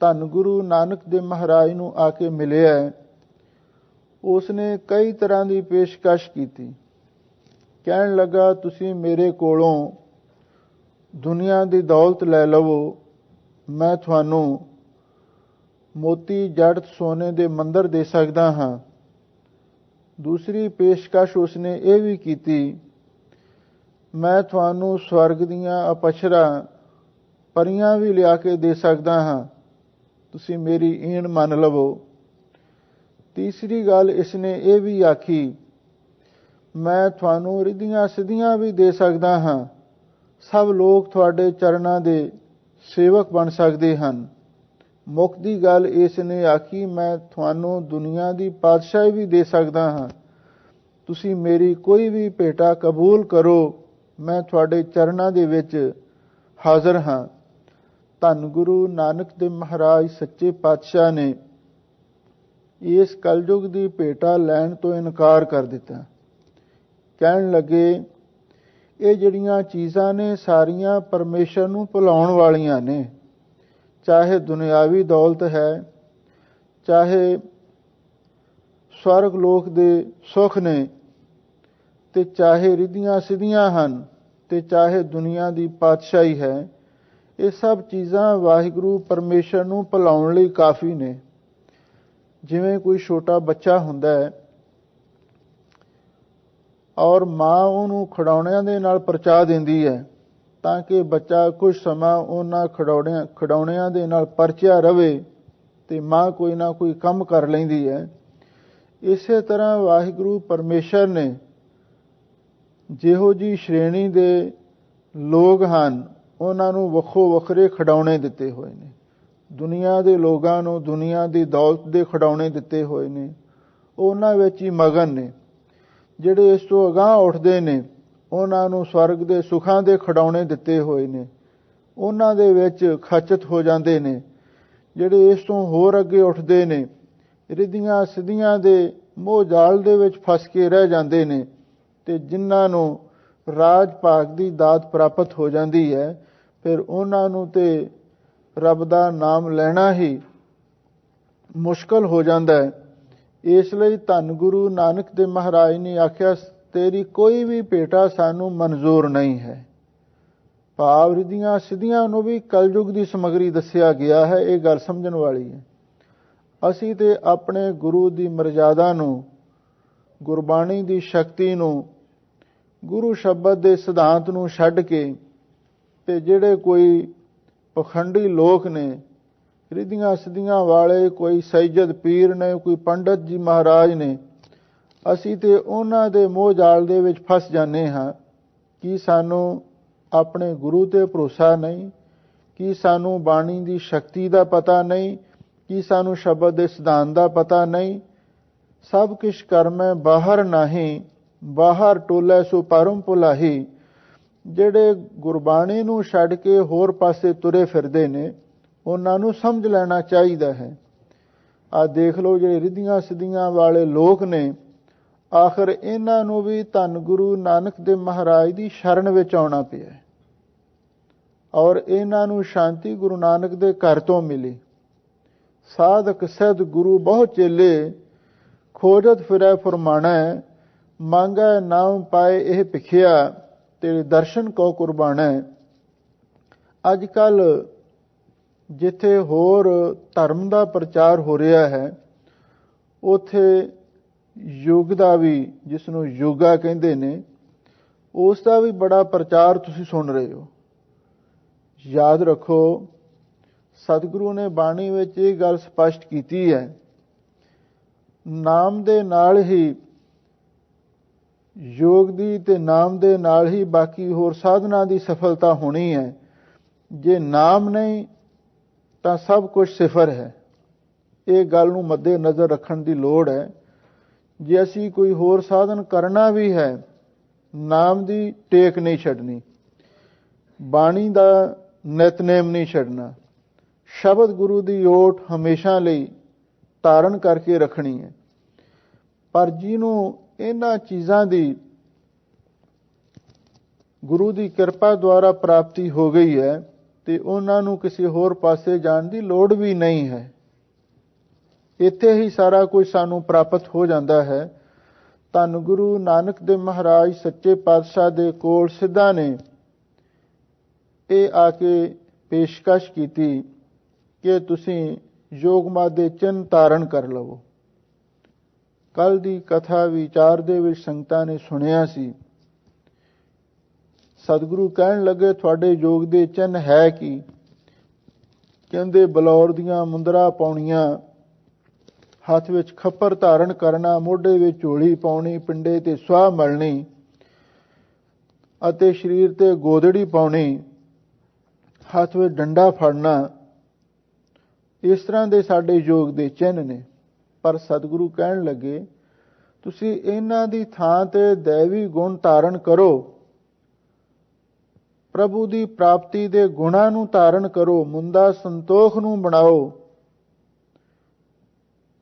ਧੰਨ ਗੁਰੂ ਨਾਨਕ ਦੇਵ ਮਹਾਰਾਜ ਨੂੰ ਆ ਕੇ ਮਿਲਿਆ, ਉਸਨੇ ਕਈ ਤਰ੍ਹਾਂ ਦੀ ਪੇਸ਼ਕਸ਼ ਕੀਤੀ। ਕਹਿਣ ਲੱਗਾ, ਤੁਸੀਂ ਮੇਰੇ ਕੋਲੋਂ ਦੁਨੀਆ ਦੀ ਦੌਲਤ ਲੈ ਲਵੋ, ਮੈਂ ਤੁਹਾਨੂੰ ਮੋਤੀ ਜੜਤ ਸੋਨੇ ਦੇ ਮੰਦਰ ਦੇ ਸਕਦਾ ਹਾਂ। ਦੂਸਰੀ ਪੇਸ਼ਕਸ਼ ਉਸਨੇ ਇਹ ਵੀ ਕੀਤੀ, ਮੈਂ ਤੁਹਾਨੂੰ ਸਵਰਗ ਦੀਆਂ ਅਪਸ਼ਰਾਂ ਪਰੀਆਂ ਵੀ ਲਿਆ ਕੇ ਦੇ ਸਕਦਾ ਹਾਂ, ਤੁਸੀਂ ਮੇਰੀ ਈਣ ਮੰਨ ਲਵੋ। ਤੀਸਰੀ ਗੱਲ ਇਸਨੇ ਇਹ ਵੀ ਆਖੀ, ਮੈਂ ਤੁਹਾਨੂੰ ਰਿੱਧੀਆਂ ਸਿੱਧੀਆਂ ਵੀ ਦੇ ਸਕਦਾ ਹਾਂ, ਸਭ ਲੋਕ ਤੁਹਾਡੇ ਚਰਨਾਂ ਦੇ ਸੇਵਕ ਬਣ ਸਕਦੇ ਹਨ। ਮੁੱਖ ਦੀ ਗੱਲ ਇਸ ਨੇ ਆਖੀ, ਮੈਂ ਤੁਹਾਨੂੰ ਦੁਨੀਆ ਦੀ ਪਾਤਸ਼ਾਹੀ ਵੀ ਦੇ ਸਕਦਾ ਹਾਂ, ਤੁਸੀਂ ਮੇਰੀ ਕੋਈ ਵੀ ਭੇਟਾ ਕਬੂਲ ਕਰੋ, ਮੈਂ ਤੁਹਾਡੇ ਚਰਨਾਂ ਦੇ ਵਿੱਚ ਹਾਜ਼ਰ ਹਾਂ। ਧੰਨ ਗੁਰੂ ਨਾਨਕ ਦੇਵ ਮਹਾਰਾਜ ਸੱਚੇ ਪਾਤਸ਼ਾਹ ਨੇ ਇਸ ਕਲਯੁਗ ਦੀ ਭੇਟਾ ਲੈਣ ਤੋਂ ਇਨਕਾਰ ਕਰ ਦਿੱਤਾ। ਕਹਿਣ ਲੱਗੇ, ਇਹ ਜਿਹੜੀਆਂ ਚੀਜ਼ਾਂ ਨੇ ਸਾਰੀਆਂ ਪਰਮੇਸ਼ਰ ਨੂੰ ਭੁਲਾਉਣ ਵਾਲੀਆਂ ਨੇ, ਚਾਹੇ ਦੁਨਿਆਵੀ ਦੌਲਤ ਹੈ, ਚਾਹੇ ਸਵਰਗ ਲੋਕ ਦੇ ਸੁੱਖ ਨੇ, ਤੇ ਚਾਹੇ ਰਿੱਧੀਆਂ ਸਿੱਧੀਆਂ ਹਨ, ਤੇ ਚਾਹੇ ਦੁਨੀਆ ਦੀ ਪਾਤਸ਼ਾਹੀ ਹੈ, ਇਹ ਸਭ ਚੀਜ਼ਾਂ ਵਾਹਿਗੁਰੂ ਪਰਮੇਸ਼ਰ ਨੂੰ ਭੁਲਾਉਣ ਲਈ ਕਾਫੀ ਨੇ। ਜਿਵੇਂ ਕੋਈ ਛੋਟਾ ਬੱਚਾ ਹੁੰਦਾ ਹੈ ਔਰ ਮਾਂ ਉਹਨੂੰ ਖਿਡੌਣਿਆਂ ਦੇ ਨਾਲ ਪਰਚਾ ਦਿੰਦੀ ਹੈ, ਤਾਂ ਕਿ ਬੱਚਾ ਕੁਝ ਸਮਾਂ ਉਹਨਾਂ ਖਿਡੌਣਿਆਂ ਦੇ ਨਾਲ ਪਰਚਿਆ ਰਵੇ ਤੇ ਮਾਂ ਕੋਈ ਨਾ ਕੋਈ ਕੰਮ ਕਰ ਲੈਂਦੀ ਹੈ। ਇਸੇ ਤਰ੍ਹਾਂ ਵਾਹਿਗੁਰੂ ਪਰਮੇਸ਼ਰ ਨੇ ਜਿਹੋ ਜੀ ਸ਼੍ਰੇਣੀ ਦੇ ਲੋਕ ਹਨ, ਉਹਨਾਂ ਨੂੰ ਵੱਖੋ ਵੱਖਰੇ ਖਿਡੌਣੇ ਦਿੱਤੇ ਹੋਏ ਨੇ। ਦੁਨੀਆ ਦੇ ਲੋਕਾਂ ਨੂੰ ਦੁਨੀਆ ਦੀ ਦੌਲਤ ਦੇ ਖਿਡੌਣੇ ਦਿੱਤੇ ਹੋਏ ਨੇ, ਉਹਨਾਂ ਵਿੱਚ ਹੀ ਮਗਨ ਨੇ। ਜਿਹੜੇ ਇਸ ਤੋਂ ਅਗਾਂਹ ਉੱਠਦੇ ਨੇ, ਉਹਨਾਂ ਨੂੰ ਸਵਰਗ ਦੇ ਸੁੱਖਾਂ ਦੇ ਖਿਡੌਣੇ ਦਿੱਤੇ ਹੋਏ ਨੇ, ਉਹਨਾਂ ਦੇ ਵਿੱਚ ਖਚਿਤ ਹੋ ਜਾਂਦੇ ਨੇ। ਜਿਹੜੇ ਇਸ ਤੋਂ ਹੋਰ ਅੱਗੇ ਉੱਠਦੇ ਨੇ, ਰਿੱਧੀਆਂ ਸਿੱਧੀਆਂ ਦੇ ਮੋਹ ਜਾਲ ਦੇ ਵਿੱਚ ਫਸ ਕੇ ਰਹਿ ਜਾਂਦੇ ਨੇ, ਤੇ ਜਿਨ੍ਹਾਂ ਨੂੰ ਰਾਜ ਭਾਗ ਦੀ ਦਾਤ ਪ੍ਰਾਪਤ ਹੋ ਜਾਂਦੀ ਹੈ, ਫਿਰ ਉਹਨਾਂ ਨੂੰ ਤੇ ਰੱਬ ਦਾ ਨਾਮ ਲੈਣਾ ਹੀ ਮੁਸ਼ਕਲ ਹੋ ਜਾਂਦਾ ਹੈ। ਇਸ ਲਈ ਧੰਨ ਗੁਰੂ ਨਾਨਕ ਦੇਵ ਮਹਾਰਾਜ ਨੇ ਆਖਿਆ, ਤੇਰੀ ਕੋਈ ਵੀ ਭੇਟਾ ਸਾਨੂੰ ਮਨਜ਼ੂਰ ਨਹੀਂ ਹੈ। ਭਾਵ ਰਿੱਧੀਆਂ ਸਿੱਧੀਆਂ ਨੂੰ ਵੀ ਕਲਯੁਗ ਦੀ ਸਮੱਗਰੀ ਦੱਸਿਆ ਗਿਆ ਹੈ, ਇਹ ਗੱਲ ਸਮਝਣ ਵਾਲੀ ਹੈ। ਅਸੀਂ ਤੇ ਆਪਣੇ ਗੁਰੂ ਦੀ ਮਰਜ਼ਾਦਾ ਨੂੰ, ਗੁਰਬਾਣੀ ਦੀ ਸ਼ਕਤੀ ਨੂੰ, ਗੁਰੂ ਸ਼ਬਦ ਦੇ ਸਿਧਾਂਤ ਨੂੰ ਛੱਡ ਕੇ ਤੇ ਜਿਹੜੇ ਕੋਈ ਪਖੰਡੀ ਲੋਕ ਨੇ, ਰਿੱਧੀਆਂ ਸਿੱਧੀਆਂ ਵਾਲੇ, ਕੋਈ ਸੈਯਦ ਪੀਰ ਨੇ, ਕੋਈ ਪੰਡਤ ਜੀ ਮਹਾਰਾਜ ਨੇ, ਅਸੀਂ ਤੇ ਉਹਨਾਂ ਦੇ ਮੋਹ ਜਾਲ ਦੇ ਵਿੱਚ ਫਸ ਜਾਂਦੇ ਹਾਂ। ਕੀ ਸਾਨੂੰ ਆਪਣੇ ਗੁਰੂ ਤੇ ਭਰੋਸਾ ਨਹੀਂ? ਕੀ ਸਾਨੂੰ ਬਾਣੀ ਦੀ ਸ਼ਕਤੀ ਦਾ ਪਤਾ ਨਹੀਂ? ਕੀ ਸਾਨੂੰ ਸ਼ਬਦ ਦੇ ਸਿਧਾਂਤ ਦਾ ਪਤਾ ਨਹੀਂ? ਸਭ ਕਿਛ ਕਰਮੈ ਬਾਹਰ ਨਾਹੀਂ, ਬਾਹਰ ਟੋਲੇ ਸੋ ਪਰਮ ਭੁਲਾਹੀ। ਜਿਹੜੇ ਗੁਰਬਾਣੀ ਨੂੰ ਛੱਡ ਕੇ ਹੋਰ ਪਾਸੇ ਤੁਰੇ ਫਿਰਦੇ ਨੇ, ਉਹਨਾਂ ਨੂੰ ਸਮਝ ਲੈਣਾ ਚਾਹੀਦਾ ਹੈ। ਆਹ ਦੇਖ ਲਓ, ਜਿਹੜੇ ਰਿੱਧੀਆਂ ਸਿੱਧੀਆਂ ਵਾਲੇ ਲੋਕ ਨੇ, ਆਖਰ ਇਹਨਾਂ ਨੂੰ ਵੀ ਧੰਨ ਗੁਰੂ ਨਾਨਕ ਦੇਵ ਮਹਾਰਾਜ ਦੀ ਸ਼ਰਨ ਵਿੱਚ ਆਉਣਾ ਪਿਆ ਔਰ ਇਹਨਾਂ ਨੂੰ ਸ਼ਾਂਤੀ ਗੁਰੂ ਨਾਨਕ ਦੇ ਘਰ ਤੋਂ ਮਿਲੀ। ਸਾਧਕ ਸਦ ਗੁਰੂ ਬਹੁ ਚੇਲੇ, ਖੋਜਤ ਫਿਰੈ ਫੁਰਮਾਣਾ। ਮੰਗੈ ਨਾਮ ਪਾਏ ਇਹ ਭਿਖਿਆ, ਤੇਰੇ ਦਰਸ਼ਨ ਕੋ ਕੁਰਬਾਨਾ। ਅੱਜ ਕੱਲ੍ਹ ਜਿੱਥੇ ਹੋਰ ਧਰਮ ਦਾ ਪ੍ਰਚਾਰ ਹੋ ਰਿਹਾ ਹੈ, ਉੱਥੇ ਯੁੱਗ ਦਾ ਵੀ, ਜਿਸ ਨੂੰ ਯੋਗਾ ਕਹਿੰਦੇ ਨੇ, ਉਸ ਦਾ ਵੀ ਬੜਾ ਪ੍ਰਚਾਰ ਤੁਸੀਂ ਸੁਣ ਰਹੇ ਹੋ। ਯਾਦ ਰੱਖੋ, ਸਤਿਗੁਰੂ ਨੇ ਬਾਣੀ ਵਿੱਚ ਇਹ ਗੱਲ ਸਪਸ਼ਟ ਕੀਤੀ ਹੈ, ਨਾਮ ਦੇ ਨਾਲ ਹੀ, ਯੋਗ ਦੀ ਤੇ ਨਾਮ ਦੇ ਨਾਲ ਹੀ ਬਾਕੀ ਹੋਰ ਸਾਧਨਾ ਦੀ ਸਫਲਤਾ ਹੋਣੀ ਹੈ। ਜੇ ਨਾਮ ਨਹੀਂ ਤਾਂ ਸਭ ਕੁਝ ਸਿਫਰ ਹੈ। ਇਹ ਗੱਲ ਨੂੰ ਮੱਦੇ ਨਜ਼ਰ ਰੱਖਣ ਦੀ ਲੋੜ ਹੈ। ਜੇ ਅਸੀਂ ਕੋਈ ਹੋਰ ਸਾਧਨ ਕਰਨਾ ਵੀ ਹੈ, ਨਾਮ ਦੀ ਟੇਕ ਨਹੀਂ ਛੱਡਣੀ, ਬਾਣੀ ਦਾ ਨਿਤਨੇਮ ਨਹੀਂ ਛੱਡਣਾ, ਸ਼ਬਦ ਗੁਰੂ ਦੀ ਓਟ ਹਮੇਸ਼ਾ ਲਈ ਧਾਰਨ ਕਰਕੇ ਰੱਖਣੀ ਹੈ। ਪਰ ਜਿਹਨੂੰ ਇਹਨਾਂ ਚੀਜ਼ਾਂ ਦੀ ਗੁਰੂ ਦੀ ਕਿਰਪਾ ਦੁਆਰਾ ਪ੍ਰਾਪਤੀ ਹੋ ਗਈ ਹੈ, ਤੇ ਉਹਨਾਂ ਨੂੰ ਕਿਸੇ ਹੋਰ ਪਾਸੇ ਜਾਣ ਦੀ ਲੋੜ ਵੀ ਨਹੀਂ ਹੈ। ਇੱਥੇ ਹੀ ਸਾਰਾ ਕੁਝ ਸਾਨੂੰ ਪ੍ਰਾਪਤ ਹੋ ਜਾਂਦਾ ਹੈ। ਧੰਨ ਗੁਰੂ ਨਾਨਕ ਦੇਵ ਮਹਾਰਾਜ ਸੱਚੇ ਪਾਤਸ਼ਾਹ ਦੇ ਕੋਲ ਸਿੱਧਾ ਨੇ ਇਹ ਆ ਕੇ ਪੇਸ਼ਕਸ਼ ਕੀਤੀ ਕਿ ਤੁਸੀਂ ਯੋਗ ਮਤ ਦੇ ਚਿੰਨ੍ਹ ਧਾਰਨ ਕਰ ਲਵੋ। ਕੱਲ ਦੀ ਕਥਾ ਵਿਚਾਰ ਦੇ ਵਿੱਚ ਸੰਗਤਾਂ ਨੇ ਸੁਣਿਆ ਸੀ। ਸਤਿਗੁਰੂ ਕਹਿਣ ਲੱਗੇ, ਤੁਹਾਡੇ ਯੋਗ ਦੇ ਚਿੰਨ੍ਹ ਹੈ ਕੀ? ਕਹਿੰਦੇ, ਬਲੌਰ ਦੀਆਂ ਮੁੰਦਰਾ ਪਾਉਣੀਆਂ, ਹੱਥ ਵਿੱਚ ਖੱਪਰ ਧਾਰਨ ਕਰਨਾ, ਮੋਢੇ ਵਿੱਚ ਝੋਲੀ ਪਾਉਣੀ, ਪਿੰਡੇ ਤੇ ਸੁਆਹ ਮਲਣੀ ਅਤੇ ਸਰੀਰ ਤੇ ਗੋਦੜੀ ਪਾਉਣੀ, ਹੱਥ ਵਿੱਚ ਡੰਡਾ ਫੜਨਾ। ਇਸ ਤਰ੍ਹਾਂ ਦੇ ਸਾਡੇ ਯੋਗ ਦੇ ਚਿੰਨ੍ਹ ਨੇ। ਪਰ ਸਤਿਗੁਰੂ ਕਹਿਣ ਲੱਗੇ, ਤੁਸੀਂ ਇਹਨਾਂ ਦੀ ਥਾਂ ਤੇ ਦੈਵੀ ਗੁਣ ਧਾਰਨ ਕਰੋ, ਪ੍ਰਭੂ ਦੀ ਪ੍ਰਾਪਤੀ ਦੇ ਗੁਣਾਂ ਨੂੰ ਧਾਰਨ ਕਰੋ, ਮੁੰਦਾ ਸੰਤੋਖ ਨੂੰ ਬਣਾਓ,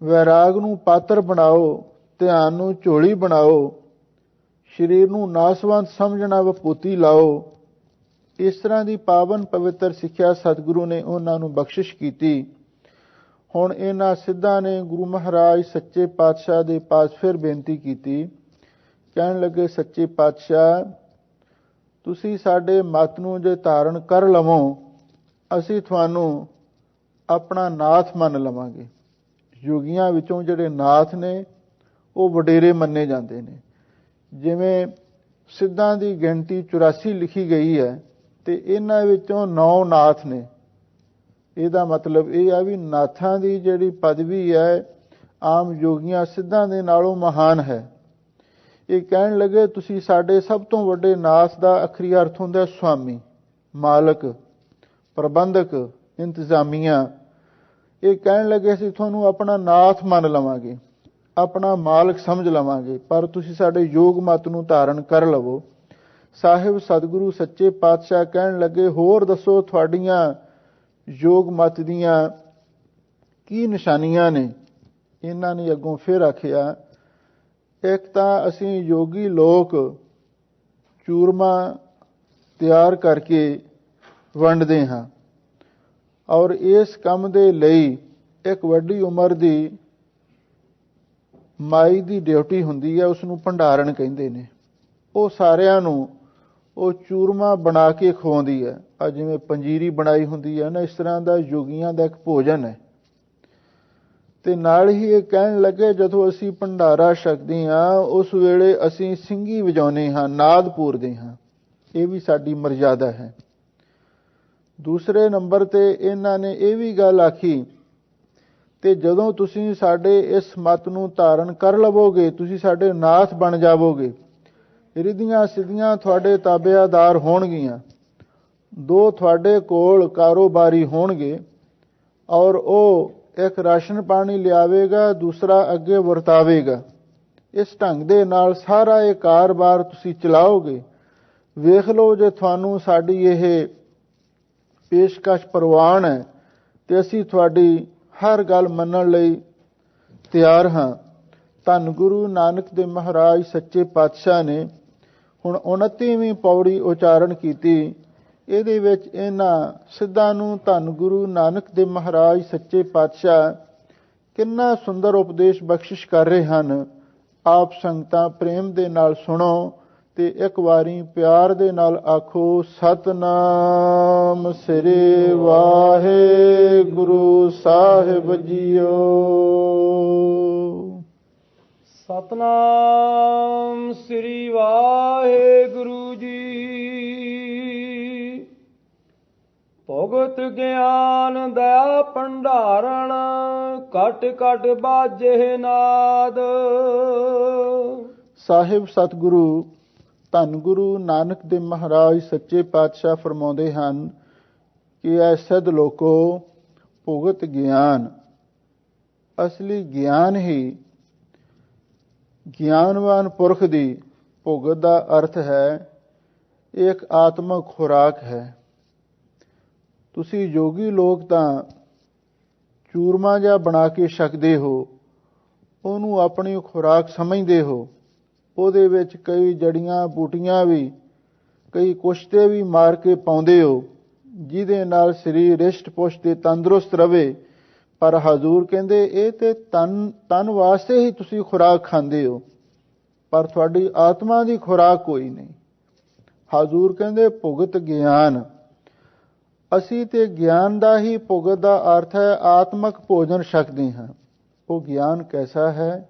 ਵੈਰਾਗ ਨੂੰ ਪਾਤਰ ਬਣਾਓ, ਧਿਆਨ ਨੂੰ ਝੋਲੀ ਬਣਾਓ, ਸਰੀਰ ਨੂੰ ਨਾਸਵੰਤ ਸਮਝਣਾ ਵਿਭੂਤੀ ਲਾਓ। ਇਸ ਤਰ੍ਹਾਂ ਦੀ ਪਾਵਨ ਪਵਿੱਤਰ ਸਿੱਖਿਆ ਸਤਿਗੁਰੂ ਨੇ ਉਹਨਾਂ ਨੂੰ ਬਖਸ਼ਿਸ਼ ਕੀਤੀ। ਹੁਣ ਇਹਨਾਂ ਸਿੱਧਾਂ ਨੇ ਗੁਰੂ ਮਹਾਰਾਜ ਸੱਚੇ ਪਾਤਸ਼ਾਹ ਦੇ ਪਾਸ ਫਿਰ ਬੇਨਤੀ ਕੀਤੀ। ਕਹਿਣ ਲੱਗੇ, ਸੱਚੇ ਪਾਤਸ਼ਾਹ, ਤੁਸੀਂ ਸਾਡੇ ਮਤ ਨੂੰ ਜੇ ਧਾਰਨ ਕਰ ਲਵੋ, ਅਸੀਂ ਤੁਹਾਨੂੰ ਆਪਣਾ ਨਾਥ ਮੰਨ ਲਵਾਂਗੇ। ਯੋਗੀਆਂ ਵਿੱਚੋਂ ਜਿਹੜੇ ਨਾਥ ਨੇ, ਉਹ ਵਡੇਰੇ ਮੰਨੇ ਜਾਂਦੇ ਨੇ। ਜਿਵੇਂ ਸਿੱਧਾਂ ਦੀ ਗਿਣਤੀ 84 ਲਿਖੀ ਗਈ ਹੈ, ਤੇ ਇਹਨਾਂ ਵਿੱਚੋਂ 9 ਨਾਥ ਨੇ। ਇਹਦਾ ਮਤਲਬ ਇਹ ਆ ਵੀ ਨਾਥਾਂ ਦੀ ਜਿਹੜੀ ਪਦਵੀ ਹੈ, ਆਮ ਯੋਗੀਆਂ ਸਿੱਧਾਂ ਦੇ ਨਾਲੋਂ ਮਹਾਨ ਹੈ। ਇਹ ਕਹਿਣ ਲੱਗੇ, ਤੁਸੀਂ ਸਾਡੇ ਸਭ ਤੋਂ ਵੱਡੇ ਨਾਥ ਦਾ ਅਖਰੀ ਅਰਥ ਹੁੰਦਾ ਸੁਆਮੀ, ਮਾਲਕ, ਪ੍ਰਬੰਧਕ, ਇੰਤਜ਼ਾਮੀਆ। ਇਹ ਕਹਿਣ ਲੱਗੇ, ਅਸੀਂ ਤੁਹਾਨੂੰ ਆਪਣਾ ਨਾਥ ਮੰਨ ਲਵਾਂਗੇ, ਆਪਣਾ ਮਾਲਕ ਸਮਝ ਲਵਾਂਗੇ, ਪਰ ਤੁਸੀਂ ਸਾਡੇ ਯੋਗ ਮਤ ਨੂੰ ਧਾਰਨ ਕਰ ਲਵੋ। ਸਾਹਿਬ ਸਤਿਗੁਰੂ ਸੱਚੇ ਪਾਤਸ਼ਾਹ ਕਹਿਣ ਲੱਗੇ, ਹੋਰ ਦੱਸੋ ਤੁਹਾਡੀਆਂ ਯੋਗ ਮਤ ਦੀਆਂ ਕੀ ਨਿਸ਼ਾਨੀਆਂ ਨੇ? ਇਹਨਾਂ ਨੇ ਅੱਗੋਂ ਫਿਰ ਆਖਿਆ, ਇੱਕ ਤਾਂ ਅਸੀਂ ਯੋਗੀ ਲੋਕ ਚੂਰਮਾ ਤਿਆਰ ਕਰਕੇ ਵੰਡਦੇ ਹਾਂ, ਔਰ ਇਸ ਕੰਮ ਦੇ ਲਈ ਇੱਕ ਵੱਡੀ ਉਮਰ ਦੀ ਮਾਈ ਦੀ ਡਿਊਟੀ ਹੁੰਦੀ ਹੈ, ਉਸ ਨੂੰ ਭੰਡਾਰਨ ਕਹਿੰਦੇ ਨੇ। ਉਹ ਸਾਰਿਆਂ ਨੂੰ ਉਹ ਚੂਰਮਾ ਬਣਾ ਕੇ ਖਵਾਉਂਦੀ ਹੈ। ਆ ਜਿਵੇਂ ਪੰਜੀਰੀ ਬਣਾਈ ਹੁੰਦੀ ਹੈ ਨਾ, ਇਸ ਤਰ੍ਹਾਂ ਦਾ ਯੋਗੀਆਂ ਦਾ ਇੱਕ ਭੋਜਨ ਹੈ। ਤੇ ਨਾਲ ਹੀ ਇਹ ਕਹਿਣ ਲੱਗੇ ਜਦੋਂ ਅਸੀਂ ਭੰਡਾਰਾ ਛਕਦੇ ਹਾਂ ਉਸ ਵੇਲੇ ਅਸੀਂ ਸਿੰਘੀ ਵਜਾਉਂਦੇ ਹਾਂ, ਨਾਦ ਪੂਰਦੇ ਹਾਂ। ਇਹ ਵੀ ਸਾਡੀ ਮਰਜ਼ਾਦਾ ਹੈ। ਦੂਸਰੇ ਨੰਬਰ ਤੇ ਇਹਨਾਂ ਨੇ ਇਹ ਵੀ ਗੱਲ ਆਖੀ ਤੇ ਜਦੋਂ ਤੁਸੀਂ ਸਾਡੇ ਇਸ ਮਤ ਨੂੰ ਧਾਰਨ ਕਰ ਲਵੋਗੇ, ਤੁਸੀਂ ਸਾਡੇ ਨਾਥ ਬਣ ਜਾਵੋਗੇ, ਰਿੱਧੀਆਂ ਸਿੱਧੀਆਂ ਤੁਹਾਡੇ ਤਾਬੇਦਾਰ ਹੋਣਗੀਆਂ, ਦੋ ਤੁਹਾਡੇ ਕੋਲ ਕਾਰੋਬਾਰੀ ਹੋਣਗੇ ਔਰ ਉਹ ਇੱਕ ਰਾਸ਼ਨ ਪਾਣੀ ਲਿਆਵੇਗਾ, ਦੂਸਰਾ ਅੱਗੇ ਵਰਤਾਵੇਗਾ। ਇਸ ਢੰਗ ਦੇ ਨਾਲ ਸਾਰਾ ਇਹ ਕਾਰੋਬਾਰ ਤੁਸੀਂ ਚਲਾਓਗੇ। ਵੇਖ ਲਓ ਜੇ ਤੁਹਾਨੂੰ ਸਾਡੀ ਇਹ ਪੇਸ਼ਕਸ਼ ਪ੍ਰਵਾਨ ਹੈ ਤੇ ਅਸੀਂ ਤੁਹਾਡੀ ਹਰ ਗੱਲ ਮੰਨਣ ਲਈ ਤਿਆਰ ਹਾਂ। ਧੰਨ ਗੁਰੂ ਨਾਨਕ ਦੇਵ ਮਹਾਰਾਜ ਸੱਚੇ ਪਾਤਸ਼ਾਹ ਨੇ ਹੁਣ 29ਵੀਂ ਪੌੜੀ ਉਚਾਰਨ ਕੀਤੀ। ਇਹਦੇ ਵਿੱਚ ਇਹਨਾਂ ਸਿੱਧਾਂ ਨੂੰ ਧੰਨ ਗੁਰੂ ਨਾਨਕ ਦੇਵ ਮਹਾਰਾਜ ਸੱਚੇ ਪਾਤਸ਼ਾਹ ਕਿੰਨਾ ਸੁੰਦਰ ਉਪਦੇਸ਼ ਬਖਸ਼ਿਸ਼ ਕਰ ਰਹੇ ਹਨ। ਆਪ ਸੰਗਤਾਂ ਪ੍ਰੇਮ ਦੇ ਨਾਲ ਸੁਣੋ ਤੇ ਇੱਕ ਵਾਰੀ ਪਿਆਰ ਦੇ ਨਾਲ ਆਖੋ, ਸਤਨਾਮ ਸ੍ਰੀ ਵਾਹਿਗੁਰੂ ਸਾਹਿਬ ਜੀਓ। ਸਤਨਾਮ ਸ੍ਰੀ ਵਾਹਿਗੁਰੂ ਜੀ। ਭਗਤ ਗਿਆਨ ਦਇਆ ਭੰਡਾਰਨ, ਘਟ ਘਟ ਬਾਜੇ ਨਾਦ। ਸਾਹਿਬ ਸਤਿਗੁਰੂ ਧੰਨ ਗੁਰੂ ਨਾਨਕ ਦੇਵ ਮਹਾਰਾਜ ਸੱਚੇ ਪਾਤਸ਼ਾਹ ਫਰਮਾਉਂਦੇ ਹਨ ਕਿ ਐ ਸਿੱਧ ਲੋਕੋ, ਭਗਤ ਗਿਆਨ, ਅਸਲੀ ਗਿਆਨ ਹੀ ਗਿਆਨਵਾਨ ਪੁਰਖ ਦੀ ਭਗਤ ਦਾ ਅਰਥ ਹੈ ਇੱਕ ਆਤਮਕ ਖੁਰਾਕ ਹੈ। ਤੁਸੀਂ ਯੋਗੀ ਲੋਕ ਤਾਂ ਚੂਰਮਾ ਜਿਹਾ ਬਣਾ ਕੇ ਛਕਦੇ ਹੋ, ਉਹਨੂੰ ਆਪਣੀ ਖੁਰਾਕ ਸਮਝਦੇ ਹੋ। ਉਹਦੇ ਵਿੱਚ ਕਈ ਜੜੀਆਂ ਬੂਟੀਆਂ ਵੀ, ਕਈ ਕੁਸ਼ਤੇ ਵੀ ਮਾਰ ਕੇ ਪਾਉਂਦੇ ਹੋ, ਜਿਹਦੇ ਨਾਲ ਸਰੀਰ ਰਿਸ਼ਟ ਪੁਸ਼ਟ ਤੇ ਤੰਦਰੁਸਤ ਰਵੇ। ਪਰ ਹਜ਼ੂਰ ਕਹਿੰਦੇ ਇਹ ਤੇ ਤਨ ਵਾਸਤੇ ਹੀ ਤੁਸੀਂ ਖੁਰਾਕ ਖਾਂਦੇ ਹੋ, ਪਰ ਤੁਹਾਡੀ ਆਤਮਾ ਦੀ ਖੁਰਾਕ ਕੋਈ ਨਹੀਂ। ਹਜ਼ੂਰ ਕਹਿੰਦੇ ਭੁਗਤ ਗਿਆਨ, ਅਸੀਂ ਤੇ ਗਿਆਨ ਦਾ ਹੀ ਭੁਗਤ ਦਾ ਅਰਥ ਹੈ ਆਤਮਕ ਭੋਜਨ ਛਕਦੇ ਹਾਂ। ਉਹ ਗਿਆਨ ਕੈਸਾ ਹੈ?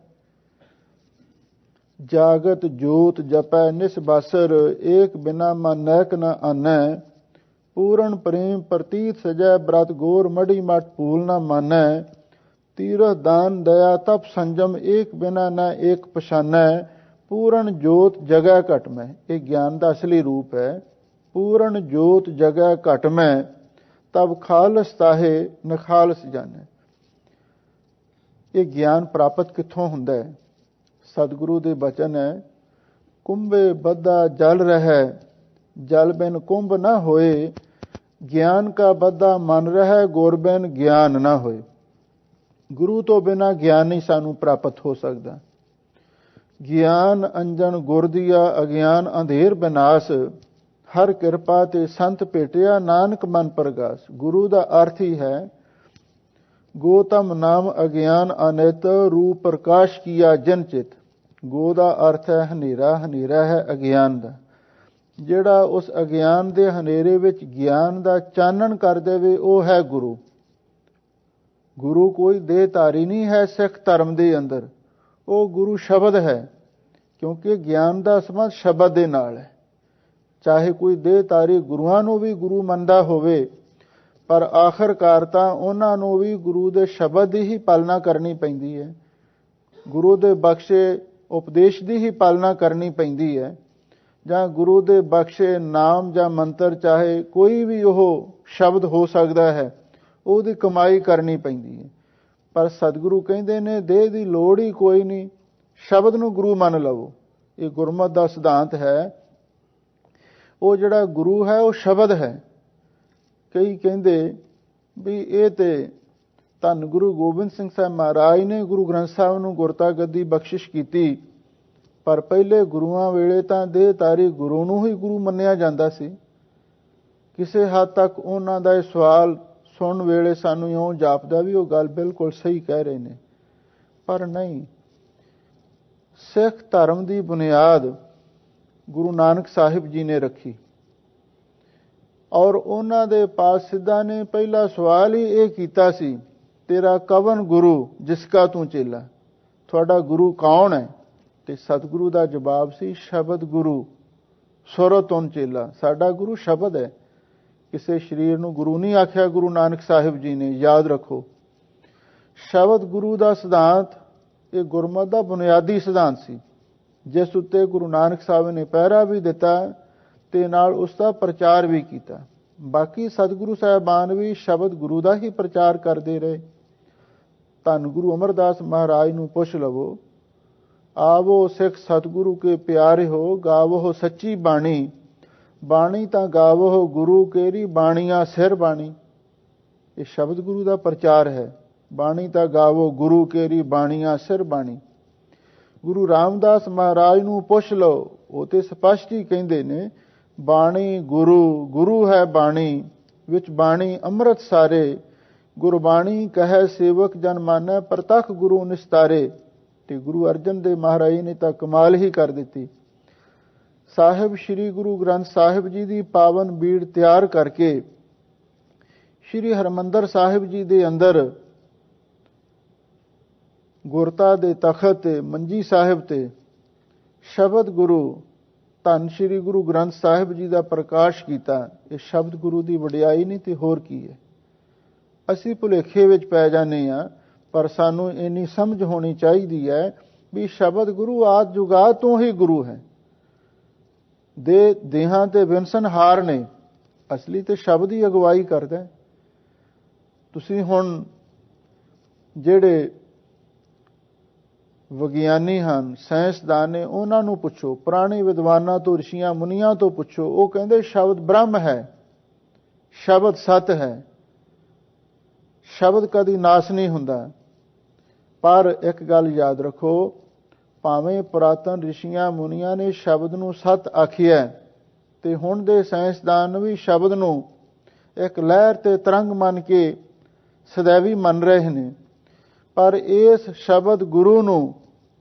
ਜਾਗਤ ਜੋਤ ਜਪੈ ਨਿਸਬਾਸਰ, ਏਕ ਬਿਨਾ ਮਨ ਨੈਕ ਨ ਆਨੈ। ਪੂਰਨ ਪ੍ਰੇਮ ਪ੍ਰਤੀਤ ਸਜੈ, ਬ੍ਰਤ ਗੋਰ ਮੜੀ ਮਟ ਭੂਲ ਨ ਮਾਨੈ। ਤੀਰਥ ਦਾਨ ਦਇਆ ਤਪ ਸੰਜਮ, ਏਕ ਬਿਨਾ ਨ ਏਕ ਪਛਾਨੈ। ਪੂਰਨ ਜੋਤ ਜਗੈ ਘਟ ਮੈਂ। ਇਹ ਗਿਆਨ ਦਾ ਅਸਲੀ ਰੂਪ ਹੈ। ਪੂਰਨ ਜੋਤ ਜਗੈ ਘਟ ਮੈਂ, ਤਬ ਖਾਲਸ ਤਾਹੇ ਨਖਾਲਸ ਜਾਣੈ। ਇਹ ਗਿਆਨ ਪ੍ਰਾਪਤ ਕਿੱਥੋਂ ਹੁੰਦਾ ਹੈ? ਸਤਿਗੁਰੂ ਦੇ ਬਚਨ ਹੈ, ਕੁੰਭੇ ਬੱਧਾ ਜਲ ਰਹਿ, ਜਲ ਬਿਨ ਕੁੰਭ ਨਾ ਹੋਏ। ਗਿਆਨ ਕਾ ਬੱਧਾ ਮਨ ਰਹਿ, ਗੁਰ ਬਿਨ ਗਿਆਨ ਨਾ ਹੋਏ। ਗੁਰੂ ਤੋਂ ਬਿਨਾ ਗਿਆਨ ਨਹੀਂ ਸਾਨੂੰ ਪ੍ਰਾਪਤ ਹੋ ਸਕਦਾ। ਗਿਆਨ ਅੰਜਨ ਗੁਰ ਦੀਆ, ਅਗਿਆਨ ਅੰਧੇਰ ਬਿਨਾਸ਼। ਹਰ ਕਿਰਪਾ ਤੇ ਸੰਤ ਭੇਟਿਆ, ਨਾਨਕ ਮਨ ਪ੍ਰਗਾਸ। ਗੁਰੂ ਦਾ ਅਰਥ ਹੀ ਹੈ ਗੋਤਮ ਨਾਮ ਅਗਿਆਨ ਅਨਿਤ, ਰੂਪ ਪ੍ਰਕਾਸ਼ ਕੀਆ ਜਨ ਚਿਤ। ਗੋ ਦਾ ਅਰਥ ਹੈ ਹਨੇਰਾ, ਹਨੇਰਾ ਹੈ ਅਗਿਆਨ ਦਾ। ਜਿਹੜਾ ਉਸ ਅਗਿਆਨ ਦੇ ਹਨੇਰੇ ਵਿੱਚ ਗਿਆਨ ਦਾ ਚਾਨਣ ਕਰ ਦੇਵੇ ਉਹ ਹੈ ਗੁਰੂ। ਗੁਰੂ ਕੋਈ ਦੇਹਧਾਰੀ ਨਹੀਂ ਹੈ ਸਿੱਖ ਧਰਮ ਦੇ ਅੰਦਰ, ਉਹ ਗੁਰੂ ਸ਼ਬਦ ਹੈ, ਕਿਉਂਕਿ ਗਿਆਨ ਦਾ ਸੰਬੰਧ ਸ਼ਬਦ ਦੇ ਨਾਲ ਹੈ। ਚਾਹੇ ਕੋਈ ਦੇਹਧਾਰੀ ਗੁਰੂਆਂ ਨੂੰ ਵੀ ਗੁਰੂ ਮੰਨਦਾ ਹੋਵੇ, ਪਰ ਆਖਰਕਾਰ ਤਾਂ ਉਹਨਾਂ ਨੂੰ ਵੀ ਗੁਰੂ ਦੇ ਸ਼ਬਦ ਦੀ ਹੀ ਪਾਲਣਾ ਕਰਨੀ ਪੈਂਦੀ ਹੈ, ਗੁਰੂ ਦੇ ਬਖਸ਼ੇ ਉਪਦੇਸ਼ ਦੀ ਹੀ ਪਾਲਣਾ ਕਰਨੀ ਪੈਂਦੀ ਹੈ, ਜਾਂ ਗੁਰੂ ਦੇ ਬਖਸ਼ੇ ਨਾਮ ਜਾਂ ਮੰਤਰ, ਚਾਹੇ ਕੋਈ ਵੀ ਉਹ ਸ਼ਬਦ ਹੋ ਸਕਦਾ ਹੈ, ਉਹਦੀ ਕਮਾਈ ਕਰਨੀ ਪੈਂਦੀ ਹੈ। ਪਰ ਸਤਿਗੁਰੂ ਕਹਿੰਦੇ ਨੇ ਦੇਹ ਦੀ ਲੋੜ ਹੀ ਕੋਈ ਨਹੀਂ, ਸ਼ਬਦ ਨੂੰ ਗੁਰੂ ਮੰਨ ਲਵੋ। ਇਹ ਗੁਰਮਤ ਦਾ ਸਿਧਾਂਤ ਹੈ। ਉਹ ਜਿਹੜਾ ਗੁਰੂ ਹੈ ਉਹ ਸ਼ਬਦ ਹੈ। ਕਈ ਕਹਿੰਦੇ ਵੀ ਇਹ ਤੇ ਧੰਨ ਗੁਰੂ ਗੋਬਿੰਦ ਸਿੰਘ ਸਾਹਿਬ ਮਹਾਰਾਜ ਨੇ ਗੁਰੂ ਗ੍ਰੰਥ ਸਾਹਿਬ ਨੂੰ ਗੁਰਤਾ ਗੱਦੀ ਬਖਸ਼ਿਸ਼ ਕੀਤੀ, ਪਰ ਪਹਿਲੇ ਗੁਰੂਆਂ ਵੇਲੇ ਤਾਂ ਦੇਹਧਾਰੀ ਗੁਰੂ ਨੂੰ ਹੀ ਗੁਰੂ ਮੰਨਿਆ ਜਾਂਦਾ ਸੀ। ਕਿਸੇ ਹੱਦ ਤੱਕ ਉਹਨਾਂ ਦਾ ਇਹ ਸਵਾਲ ਸੁਣਨ ਵੇਲੇ ਸਾਨੂੰ ਇਉਂ ਜਾਪਦਾ ਵੀ ਉਹ ਗੱਲ ਬਿਲਕੁਲ ਸਹੀ ਕਹਿ ਰਹੇ ਨੇ, ਪਰ ਨਹੀਂ। ਸਿੱਖ ਧਰਮ ਦੀ ਬੁਨਿਆਦ ਗੁਰੂ ਨਾਨਕ ਸਾਹਿਬ ਜੀ ਨੇ ਰੱਖੀ, ਔਰ ਉਹਨਾਂ ਦੇ ਪਾਸ ਸਿੱਧਾਂ ਨੇ ਪਹਿਲਾ ਸਵਾਲ ਹੀ ਇਹ ਕੀਤਾ ਸੀ ਤੇਰਾ ਕਵਨ ਗੁਰੂ ਜਿਸਕਾ ਤੂੰ ਚੇਲਾ, ਤੁਹਾਡਾ ਗੁਰੂ ਕੌਣ ਹੈ? ਤੇ ਸਤਿਗੁਰੂ ਦਾ ਜਵਾਬ ਸੀ, ਸ਼ਬਦ ਗੁਰੂ ਸੁਰ ਤੁਨ ਚੇਲਾ। ਸਾਡਾ ਗੁਰੂ ਸ਼ਬਦ ਹੈ, ਕਿਸੇ ਸਰੀਰ ਨੂੰ ਗੁਰੂ ਨਹੀਂ ਆਖਿਆ ਗੁਰੂ ਨਾਨਕ ਸਾਹਿਬ ਜੀ ਨੇ, ਯਾਦ ਰੱਖੋ। ਸ਼ਬਦ ਗੁਰੂ ਦਾ ਸਿਧਾਂਤ ਇਹ ਗੁਰਮਤਿ ਦਾ ਬੁਨਿਆਦੀ ਸਿਧਾਂਤ ਸੀ, ਜਿਸ ਉੱਤੇ ਗੁਰੂ ਨਾਨਕ ਸਾਹਿਬ ਨੇ ਪਹਿਰਾ ਵੀ ਦਿੱਤਾ ਤੇ ਨਾਲ ਉਸ ਦਾ ਪ੍ਰਚਾਰ ਵੀ ਕੀਤਾ। ਬਾਕੀ ਸਤਿਗੁਰੂ ਸਾਹਿਬਾਨ ਵੀ ਸ਼ਬਦ ਗੁਰੂ ਦਾ ਹੀ ਪ੍ਰਚਾਰ ਕਰਦੇ ਰਹੇ। ਧੰਨ ਗੁਰੂ ਅਮਰਦਾਸ ਮਹਾਰਾਜ ਨੂੰ ਪੁੱਛ ਲਵੋ, ਆਵੋ ਸਿੱਖ ਸਤਿਗੁਰੂ ਕੇ ਪਿਆਰੇ ਹੋ, ਗਾਵੋ ਸੱਚੀ ਬਾਣੀ, ਬਾਣੀ ਤਾਂ ਗਾਵੋ ਗੁਰੂ ਕੇਰੀ, ਬਾਣੀਆਂ ਸਿਰ ਬਾਣੀ। ਇਹ ਸ਼ਬਦ ਗੁਰੂ ਦਾ ਪ੍ਰਚਾਰ ਹੈ। ਬਾਣੀ ਤਾਂ ਗਾਵੋ ਗੁਰੂ ਕੇਰੀ, ਬਾਣੀਆਂ ਸਿਰ ਬਾਣੀ। ਗੁਰੂ ਰਾਮਦਾਸ ਮਹਾਰਾਜ ਨੂੰ ਪੁੱਛ ਲਓ, ਉਹ ਤੇ ਸਪਸ਼ਟ ਹੀ ਕਹਿੰਦੇ ਨੇ, ਬਾਣੀ ਗੁਰੂ, ਗੁਰੂ ਹੈ ਬਾਣੀ, ਵਿੱਚ ਬਾਣੀ ਅੰਮ੍ਰਿਤ ਸਾਰੇ, ਗੁਰਬਾਣੀ ਕਹੈ ਸੇਵਕ ਜਨ ਮਾਨੈ, ਪ੍ਰਤੱਖ ਗੁਰੂ ਨਿਸਤਾਰੇ। ਤੇ ਗੁਰੂ ਅਰਜਨ ਦੇਵ ਮਹਾਰਾਜ ਨੇ ਤਾਂ ਕਮਾਲ ਹੀ ਕਰ ਦਿੱਤੀ। ਸਾਹਿਬ ਸ੍ਰੀ ਗੁਰੂ ਗ੍ਰੰਥ ਸਾਹਿਬ ਜੀ ਦੀ ਪਾਵਨ ਬੀੜ ਤਿਆਰ ਕਰਕੇ ਸ੍ਰੀ ਹਰਿਮੰਦਰ ਸਾਹਿਬ ਜੀ ਦੇ ਅੰਦਰ ਗੁਰਤਾ ਦੇ ਤਖਤ ਤੇ ਮੰਜੀ ਸਾਹਿਬ ਤੇ ਸ਼ਬਦ ਗੁਰੂ ਧੰਨ ਸ੍ਰੀ ਗੁਰੂ ਗ੍ਰੰਥ ਸਾਹਿਬ ਜੀ ਦਾ ਪ੍ਰਕਾਸ਼ ਕੀਤਾ। ਇਹ ਸ਼ਬਦ ਗੁਰੂ ਦੀ ਵਡਿਆਈ ਨਹੀਂ ਤੇ ਹੋਰ ਕੀ ਹੈ। ਅਸੀਂ ਭੁਲੇਖੇ ਵਿੱਚ ਪੈ ਜਾਂਦੇ ਹਾਂ, ਪਰ ਸਾਨੂੰ ਇੰਨੀ ਸਮਝ ਹੋਣੀ ਚਾਹੀਦੀ ਹੈ ਵੀ ਸ਼ਬਦ ਗੁਰੂ ਆਦਿ ਜੁਗਾਦ ਤੋਂ ਹੀ ਗੁਰੂ ਹੈ। ਦੇਹਾਂ ਤੇ ਵਿੰਸਨਹਾਰ ਨੇ, ਅਸਲੀ ਤੇ ਸ਼ਬਦ ਹੀ ਅਗਵਾਈ ਕਰਦਾ। ਤੁਸੀਂ ਹੁਣ ਜਿਹੜੇ ਵਿਗਿਆਨੀ ਹਨ, ਸਾਇੰਸਦਾਨ ਨੇ, ਉਹਨਾਂ ਨੂੰ ਪੁੱਛੋ, ਪੁਰਾਣੇ ਵਿਦਵਾਨਾਂ ਤੋਂ, ਰਿਸ਼ੀਆਂ ਮੁਨੀਆਂ ਤੋਂ ਪੁੱਛੋ, ਉਹ ਕਹਿੰਦੇ ਸ਼ਬਦ ਬ੍ਰਹਮ ਹੈ, ਸ਼ਬਦ ਸਤ ਹੈ, ਸ਼ਬਦ ਕਦੀ ਨਾਸ ਨਹੀਂ ਹੁੰਦਾ। ਪਰ ਇੱਕ ਗੱਲ ਯਾਦ ਰੱਖੋ, ਭਾਵੇਂ ਪੁਰਾਤਨ ਰਿਸ਼ੀਆਂ ਮੁਨੀਆਂ ਨੇ ਸ਼ਬਦ ਨੂੰ ਸਤ ਆਖਿਆ, ਤੇ ਹੁਣ ਦੇ ਸਾਇੰਸਦਾਨ ਵੀ ਸ਼ਬਦ ਨੂੰ ਇੱਕ ਲਹਿਰ ਤੇ ਤਰੰਗ ਮੰਨ ਕੇ ਸदैवी ਮੰਨ ਰਹੇ ਨੇ। ਪਰ ਇਸ ਸ਼ਬਦ ਗੁਰੂ ਨੂੰ,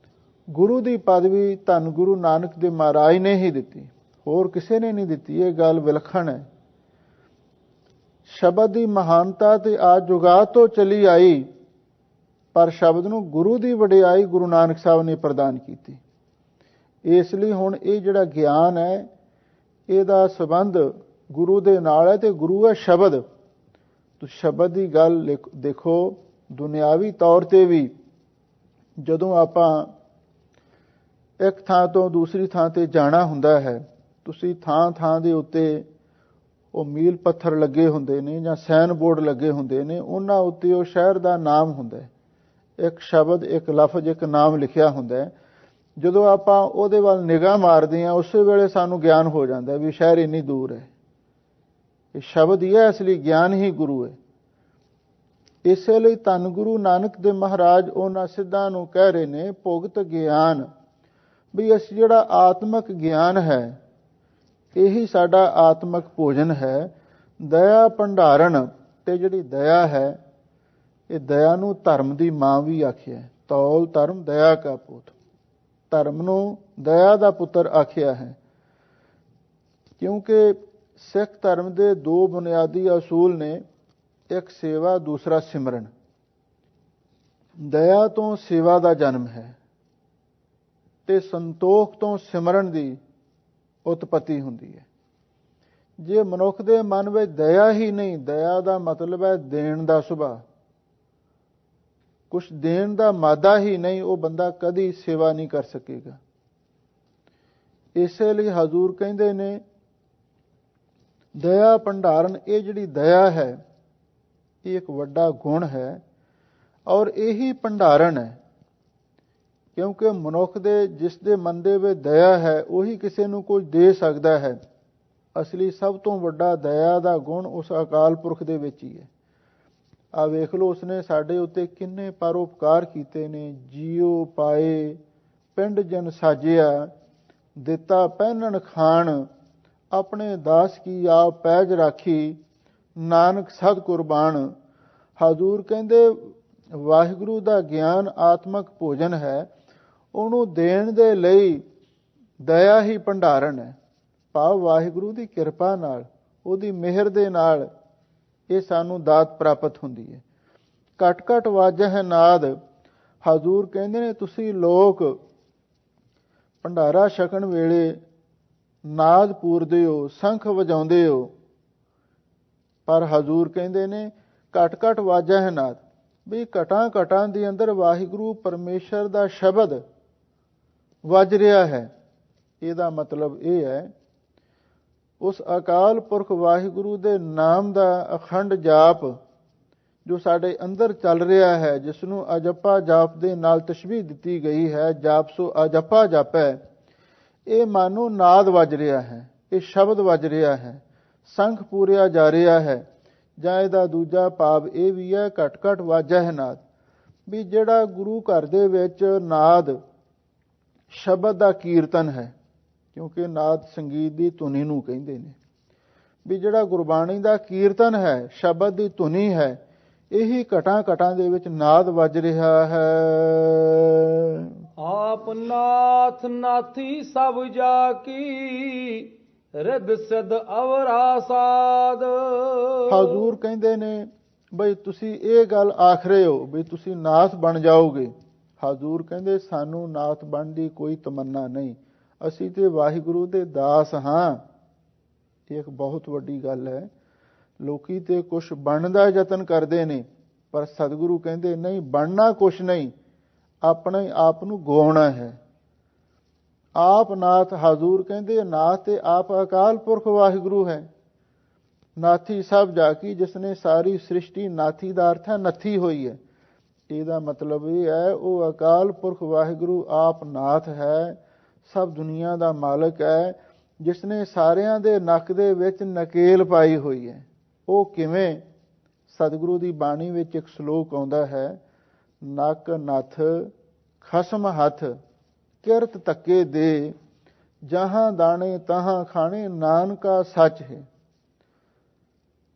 ਗੁਰੂ ਦੀ ਪਦਵੀ ਧੰਨ ਗੁਰੂ ਨਾਨਕ ਦੇਵ ਮਹਾਰਾਜ ਨੇ ਹੀ ਦਿੱਤੀ, ਹੋਰ ਕਿਸੇ ਨੇ ਨਹੀਂ ਦਿੱਤੀ। ਇਹ ਗੱਲ ਵਿਲੱਖਣ ਹੈ। ਸ਼ਬਦ ਦੀ ਮਹਾਨਤਾ ਤੇ ਆਦ ਜੁਗਾਦ ਤੋਂ ਚਲੀ ਆਈ, ਪਰ ਸ਼ਬਦ ਨੂੰ ਗੁਰੂ ਦੀ ਵਡਿਆਈ ਗੁਰੂ ਨਾਨਕ ਸਾਹਿਬ ਨੇ ਪ੍ਰਦਾਨ ਕੀਤੀ। ਇਸ ਲਈ ਹੁਣ ਇਹ ਜਿਹੜਾ ਗਿਆਨ ਹੈ, ਇਹਦਾ ਸੰਬੰਧ ਗੁਰੂ ਦੇ ਨਾਲ ਹੈ, ਤੇ ਗੁਰੂ ਹੈ ਸ਼ਬਦ। ਤੁਸੀਂ ਸ਼ਬਦ ਦੀ ਗੱਲ ਦੇਖੋ, ਦੁਨਿਆਵੀ ਤੌਰ ਤੇ ਵੀ ਜਦੋਂ ਆਪਾਂ ਇੱਕ ਥਾਂ ਤੋਂ ਦੂਸਰੀ ਥਾਂ ਤੇ ਜਾਣਾ ਹੁੰਦਾ ਹੈ, ਤੁਸੀਂ ਥਾਂ ਥਾਂ ਦੇ ਉੱਤੇ ਉਹ ਮੀਲ ਪੱਥਰ ਲੱਗੇ ਹੁੰਦੇ ਨੇ ਜਾਂ ਸਾਈਨ ਬੋਰਡ ਲੱਗੇ ਹੁੰਦੇ ਨੇ, ਉਹਨਾਂ ਉੱਤੇ ਉਹ ਸ਼ਹਿਰ ਦਾ ਨਾਮ ਹੁੰਦਾ ਹੈ, ਇੱਕ ਸ਼ਬਦ, ਇੱਕ ਲਫ਼ਜ਼, ਇੱਕ ਨਾਮ ਲਿਖਿਆ ਹੁੰਦਾ ਹੈ। ਜਦੋਂ ਆਪਾਂ ਉਹਦੇ ਵੱਲ ਨਿਗਾਹ ਮਾਰਦੇ ਹਾਂ, ਉਸੇ ਵੇਲੇ ਸਾਨੂੰ ਗਿਆਨ ਹੋ ਜਾਂਦਾ ਵੀ ਸ਼ਹਿਰ ਇੰਨੀ ਦੂਰ ਹੈ। ਇਹ ਸ਼ਬਦ ਹੀ ਹੈ, ਅਸਲੀ ਗਿਆਨ ਹੀ ਗੁਰੂ ਹੈ। ਇਸੇ ਲਈ ਧੰਨ ਗੁਰੂ ਨਾਨਕ ਦੇਵ ਮਹਾਰਾਜ ਉਹਨਾਂ ਸਿੱਧਾਂ ਨੂੰ ਕਹਿ ਰਹੇ ਨੇ, ਭੁਗਤ ਗਿਆਨ, ਵੀ ਅਸੀਂ ਜਿਹੜਾ ਆਤਮਿਕ ਗਿਆਨ ਹੈ, ਇਹੀ ਸਾਡਾ ਆਤਮਿਕ ਭੋਜਨ ਹੈ। ਦਇਆ ਭੰਡਾਰਨ, ਤੇ ਜਿਹੜੀ ਦਇਆ ਹੈ, ਇਹ ਦਇਆ ਨੂੰ ਧਰਮ ਦੀ ਮਾਂ ਵੀ ਆਖਿਆ। ਤੌਲ ਧਰਮ ਦਇਆ ਕਾ ਪੁੱਤ, ਧਰਮ ਨੂੰ ਦਇਆ ਦਾ ਪੁੱਤਰ ਆਖਿਆ ਹੈ। ਕਿਉਂਕਿ ਸਿੱਖ ਧਰਮ ਦੇ ਦੋ ਬੁਨਿਆਦੀ ਅਸੂਲ ਨੇ, ਇੱਕ ਸੇਵਾ, ਦੂਸਰਾ ਸਿਮਰਨ। ਦਇਆ ਤੋਂ ਸੇਵਾ ਦਾ ਜਨਮ ਹੈ, ਤੇ ਸੰਤੋਖ ਤੋਂ ਸਿਮਰਨ ਦੀ ਉਤਪਤੀ ਹੁੰਦੀ ਹੈ। ਜੇ ਮਨੁੱਖ ਦੇ ਮਨ ਵਿੱਚ ਦਇਆ ਹੀ ਨਹੀਂ, ਦਇਆ ਦਾ ਮਤਲਬ ਹੈ ਦੇਣ ਦਾ ਸੁਭਾਅ, ਕੁਛ ਦੇਣ ਦਾ ਮਾਦਾ ਹੀ ਨਹੀਂ, ਉਹ ਬੰਦਾ ਕਦੀ ਸੇਵਾ ਨਹੀਂ ਕਰ ਸਕੇਗਾ। ਇਸੇ ਲਈ ਹਜ਼ੂਰ ਕਹਿੰਦੇ ਨੇ, ਦਇਆ ਭੰਡਾਰਨ, ਇਹ ਜਿਹੜੀ ਦਇਆ ਹੈ, ਇਹ ਇੱਕ ਵੱਡਾ ਗੁਣ ਹੈ, ਔਰ ਇਹੀ ਭੰਡਾਰਨ ਹੈ। ਕਿਉਂਕਿ ਮਨੁੱਖ ਦੇ ਜਿਸ ਦੇ ਮਨ ਦੇ ਵਿੱਚ ਦਇਆ ਹੈ, ਉਹੀ ਕਿਸੇ ਨੂੰ ਕੁਝ ਦੇ ਸਕਦਾ ਹੈ। ਅਸਲੀ ਸਭ ਤੋਂ ਵੱਡਾ ਦਇਆ ਦਾ ਗੁਣ ਉਸ ਅਕਾਲ ਪੁਰਖ ਦੇ ਵਿੱਚ ਹੀ ਹੈ। ਆ ਵੇਖ ਲਓ, ਉਸਨੇ ਸਾਡੇ ਉੱਤੇ ਕਿੰਨੇ ਪਰਉਪਕਾਰ ਕੀਤੇ ਨੇ। ਜੀਉ ਪਾਏ ਪਿੰਡ ਜਨ ਸਾਜਿਆ, ਦਿੱਤਾ ਪਹਿਨਣ ਖਾਣ, ਆਪਣੇ ਦਾਸ ਕੀ ਆਪ ਪੈਜ ਰਾਖੀ, ਨਾਨਕ ਸਦ ਕੁਰਬਾਨ। ਹਜ਼ੂਰ ਕਹਿੰਦੇ ਵਾਹਿਗੁਰੂ ਦਾ ਗਿਆਨ ਆਤਮਿਕ ਭੋਜਨ ਹੈ, ਉਹਨੂੰ ਦੇਣ ਦੇ ਲਈ ਦਇਆ ਹੀ ਭੰਡਾਰਨ ਹੈ। ਭਾਵ ਵਾਹਿਗੁਰੂ ਦੀ ਕਿਰਪਾ ਨਾਲ, ਉਹਦੀ ਮਿਹਰ ਦੇ ਨਾਲ ਇਹ ਸਾਨੂੰ ਦਾਤ ਪ੍ਰਾਪਤ ਹੁੰਦੀ ਹੈ। ਘਟ ਘਟ ਵਾਜਹਿ ਨਾਦ। ਹਜ਼ੂਰ ਕਹਿੰਦੇ ਨੇ ਤੁਸੀਂ ਲੋਕ ਭੰਡਾਰਾ ਛਕਣ ਵੇਲੇ ਨਾਦ ਪੂਰਦੇ ਹੋ, ਸ਼ੰਖ ਵਜਾਉਂਦੇ ਹੋ, ਪਰ ਹਜ਼ੂਰ ਕਹਿੰਦੇ ਨੇ ਘਟ ਘਟ ਵਾਜਹਿ ਨਾਦ, ਵੀ ਘਟਾਂ ਘਟਾਂ ਦੇ ਅੰਦਰ ਵਾਹਿਗੁਰੂ ਪਰਮੇਸ਼ਰ ਦਾ ਸ਼ਬਦ ਵੱਜ ਰਿਹਾ ਹੈ। ਇਹਦਾ ਮਤਲਬ ਇਹ ਹੈ ਉਸ ਅਕਾਲ ਪੁਰਖ ਵਾਹਿਗੁਰੂ ਦੇ ਨਾਮ ਦਾ ਅਖੰਡ ਜਾਪ ਜੋ ਸਾਡੇ ਅੰਦਰ ਚੱਲ ਰਿਹਾ ਹੈ, ਜਿਸ ਨੂੰ ਅਜੱਪਾ ਜਾਪ ਦੇ ਨਾਲ ਤਸ਼ਬੀਹ ਦਿੱਤੀ ਗਈ ਹੈ, ਜਾਪ ਸੋ ਅਜੱਪਾ ਜਾਪੈ, ਇਹ ਮਾਨੋ ਨਾਦ ਵੱਜ ਰਿਹਾ ਹੈ, ਇਹ ਸ਼ਬਦ ਵੱਜ ਰਿਹਾ ਹੈ, ਸ਼ੰਖ ਪੂਰਿਆ ਜਾ ਰਿਹਾ ਹੈ। ਜਾਂ ਇਹਦਾ ਦੂਜਾ ਭਾਵ ਇਹ ਵੀ ਹੈ ਘਟ ਘਟ ਵਾਜਹਿ ਨਾਦ, ਵੀ ਜਿਹੜਾ ਗੁਰੂ ਘਰ ਦੇ ਵਿੱਚ ਨਾਦ ਸ਼ਬਦ ਦਾ ਕੀਰਤਨ ਹੈ, ਕਿਉਂਕਿ ਨਾਦ ਸੰਗੀਤ ਦੀ ਧੁਨੀ ਨੂੰ ਕਹਿੰਦੇ ਨੇ, ਵੀ ਜਿਹੜਾ ਗੁਰਬਾਣੀ ਦਾ ਕੀਰਤਨ ਹੈ, ਸ਼ਬਦ ਦੀ ਧੁਨੀ ਹੈ, ਇਹੀ ਘਟਾਂ ਘਟਾਂ ਦੇ ਵਿੱਚ ਨਾਦ ਵੱਜ ਰਿਹਾ ਹੈ। ਆਪ ਨਾਥ ਨਾਥੀ ਸਭ ਜਾ ਕੀ, ਰਿਦ ਸਿਧ ਅਵਰਾ ਸਾਧ। ਹਜ਼ੂਰ ਕਹਿੰਦੇ ਨੇ ਬਈ ਤੁਸੀਂ ਇਹ ਗੱਲ ਆਖ ਰਹੇ ਹੋ ਵੀ ਤੁਸੀਂ ਨਾਥ ਬਣ ਜਾਓਗੇ। ਹਜ਼ੂਰ ਕਹਿੰਦੇ ਸਾਨੂੰ ਨਾਥ ਬਣਨ ਦੀ ਕੋਈ ਤਮੰਨਾ ਨਹੀਂ, ਅਸੀਂ ਤੇ ਵਾਹਿਗੁਰੂ ਦੇ ਦਾਸ ਹਾਂ। ਇਹ ਇੱਕ ਬਹੁਤ ਵੱਡੀ ਗੱਲ ਹੈ। ਲੋਕੀ ਤੇ ਕੁਛ ਬਣਨ ਦਾ ਯਤਨ ਕਰਦੇ ਨੇ, ਪਰ ਸਤਿਗੁਰੂ ਕਹਿੰਦੇ ਨਹੀਂ, ਬਣਨਾ ਕੁਛ ਨਹੀਂ, ਆਪਣੇ ਆਪ ਨੂੰ ਗਵਾਉਣਾ ਹੈ। ਆਪ ਨਾਥ, ਹਜ਼ੂਰ ਕਹਿੰਦੇ ਨਾਥ ਤੇ ਆਪ ਅਕਾਲ ਪੁਰਖ ਵਾਹਿਗੁਰੂ ਹੈ। ਨਾਥੀ ਸਭ ਜਾ ਕੀ, ਜਿਸਨੇ ਸਾਰੀ ਸ੍ਰਿਸ਼ਟੀ, ਨਾਥੀ ਦਾ ਅਰਥ ਹੈ ਨੱਥੀ ਹੋਈ ਹੈ। ਇਹਦਾ ਮਤਲਬ ਇਹ ਹੈ ਉਹ ਅਕਾਲ ਪੁਰਖ ਵਾਹਿਗੁਰੂ ਆਪ ਨਾਥ ਹੈ, ਸਭ ਦੁਨੀਆ ਦਾ ਮਾਲਕ ਹੈ, ਜਿਸਨੇ ਸਾਰਿਆਂ ਦੇ ਨੱਕ ਦੇ ਵਿੱਚ ਨਕੇਲ ਪਾਈ ਹੋਈ ਹੈ। ਉਹ ਕਿਵੇਂ? ਸਤਿਗੁਰੂ ਦੀ ਬਾਣੀ ਵਿੱਚ ਇੱਕ ਸ਼ਲੋਕ ਆਉਂਦਾ ਹੈ, ਨੱਕ ਨੱਥ ਖਸਮ ਹੱਥ, ਕਿਰਤ ਧੱਕੇ ਦੇ, ਜਹਾਂ ਦਾਣੇ ਤਹਾਂ ਖਾਣੇ, ਨਾਨਕਾ ਸੱਚ ਹੈ।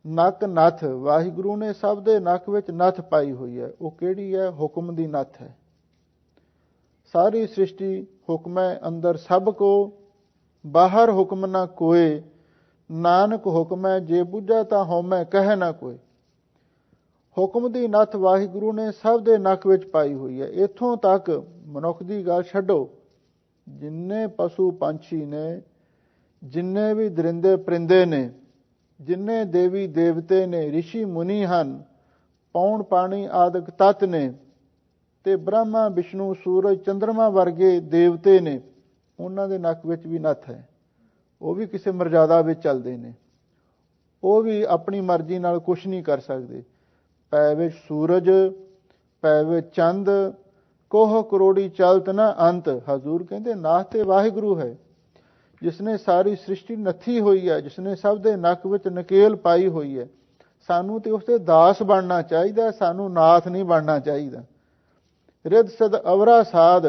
ਨੱਕ ਨੱਥ, ਵਾਹਿਗੁਰੂ ਨੇ ਸਭ ਦੇ ਨੱਕ ਵਿੱਚ ਨੱਥ ਪਾਈ ਹੋਈ ਹੈ। ਉਹ ਕਿਹੜੀ ਹੈ? ਹੁਕਮ ਦੀ ਨੱਥ ਹੈ। ਸਾਰੀ ਸ੍ਰਿਸ਼ਟੀ ਹੁਕਮੈ ਅੰਦਰ ਸਭ ਕੋ, ਬਾਹਰ ਹੁਕਮ ਨਾ ਕੋਏ, ਨਾਨਕ ਹੁਕਮੈ ਜੇ ਬੁੱਝਾ ਤਾਂ ਹਉਮੈ ਕਹਿ ਨਾ ਕੋਈ। ਹੁਕਮ ਦੀ ਨੱਥ ਵਾਹਿਗੁਰੂ ਨੇ ਸਭ ਦੇ ਨੱਕ ਵਿੱਚ ਪਾਈ ਹੋਈ ਹੈ। ਇੱਥੋਂ ਤੱਕ ਮਨੁੱਖ ਦੀ ਗੱਲ ਛੱਡੋ, ਜਿੰਨੇ ਪਸ਼ੂ ਪੰਛੀ ਨੇ, ਜਿੰਨੇ ਵੀ ਦਰਿੰਦੇ ਪਰਿੰਦੇ ਨੇ, ਜਿੰਨੇ ਦੇਵੀ ਦੇਵਤੇ ਨੇ, ਰਿਸ਼ੀ ਮੁਨੀ ਹਨ, ਪੌਣ ਪਾਣੀ ਆਦਿਕ ਤੱਤ ਨੇ, ਤੇ ਬ੍ਰਹਮਾ ਵਿਸ਼ਨੂੰ ਸੂਰਜ ਚੰਦਰਮਾ ਵਰਗੇ ਦੇਵਤੇ ਨੇ, ਉਹਨਾਂ ਦੇ ਨੱਕ ਵਿੱਚ ਵੀ ਨੱਥ ਹੈ। ਉਹ ਵੀ ਕਿਸੇ ਮਰਜ਼ਾਦਾ ਵਿੱਚ ਚੱਲਦੇ ਨੇ, ਉਹ ਵੀ ਆਪਣੀ ਮਰਜ਼ੀ ਨਾਲ ਕੁਛ ਨਹੀਂ ਕਰ ਸਕਦੇ। ਪੈ ਵਿੱਚ ਸੂਰਜ, ਪੈ ਵਿੱਚ ਚੰਦ, ਕੋਹ ਕਰੋੜੀ ਚਲਤ ਨਾ ਅੰਤ। ਹਜ਼ੂਰ ਕਹਿੰਦੇ ਨਾਥ ਤੇ ਵਾਹਿਗੁਰੂ ਹੈ, ਜਿਸਨੇ ਸਾਰੀ ਸ੍ਰਿਸ਼ਟੀ ਨੱਥੀ ਹੋਈ ਹੈ, ਜਿਸਨੇ ਸਭ ਦੇ ਨੱਕ ਵਿੱਚ ਨਕੇਲ ਪਾਈ ਹੋਈ ਹੈ। ਸਾਨੂੰ ਤੇ ਉਸਦੇ ਦਾਸ ਬਣਨਾ ਚਾਹੀਦਾ, ਸਾਨੂੰ ਨਾਥ ਨਹੀਂ ਬਣਨਾ ਚਾਹੀਦਾ। ਰਿਦ ਸਿਧ ਅਵਰਾ ਸਾਧ।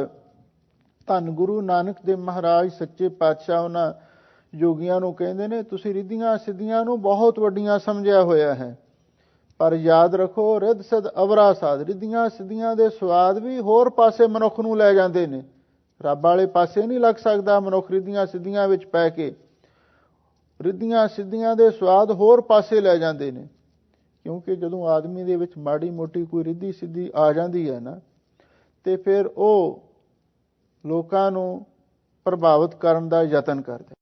ਧੰਨ ਗੁਰੂ ਨਾਨਕ ਦੇਵ ਮਹਾਰਾਜ ਸੱਚੇ ਪਾਤਸ਼ਾਹ ਉਹਨਾਂ ਯੋਗੀਆਂ ਨੂੰ ਕਹਿੰਦੇ ਨੇ, ਤੁਸੀਂ ਰਿੱਧੀਆਂ ਸਿੱਧੀਆਂ ਨੂੰ ਬਹੁਤ ਵੱਡੀਆਂ ਸਮਝਿਆ ਹੋਇਆ ਹੈ, ਪਰ ਯਾਦ ਰੱਖੋ ਰਿੱਧ ਸਿੱਧ ਅਵਰਾ ਸਾਧ। ਰਿੱਧੀਆਂ ਸਿੱਧੀਆਂ ਦੇ ਸਵਾਦ ਵੀ ਹੋਰ ਪਾਸੇ ਮਨੁੱਖ ਨੂੰ ਲੈ ਜਾਂਦੇ ਨੇ। ਰੱਬ ਵਾਲੇ ਪਾਸੇ ਨਹੀਂ ਲੱਗ ਸਕਦਾ ਮਨੁੱਖ ਰਿੱਧੀਆਂ ਸਿੱਧੀਆਂ ਵਿੱਚ ਪੈ ਕੇ। ਰਿੱਧੀਆਂ ਸਿੱਧੀਆਂ ਦੇ ਸਵਾਦ ਹੋਰ ਪਾਸੇ ਲੈ ਜਾਂਦੇ ਨੇ, ਕਿਉਂਕਿ ਜਦੋਂ ਆਦਮੀ ਦੇ ਵਿੱਚ ਮਾੜੀ ਮੋਟੀ ਕੋਈ ਰਿੱਧੀ ਸਿੱਧੀ ਆ ਜਾਂਦੀ ਹੈ ਨਾ, ਤੇ ਫਿਰ ਉਹ ਲੋਕਾਂ ਨੂੰ ਪ੍ਰਭਾਵਿਤ ਕਰਨ ਦਾ ਯਤਨ ਕਰਦਾ।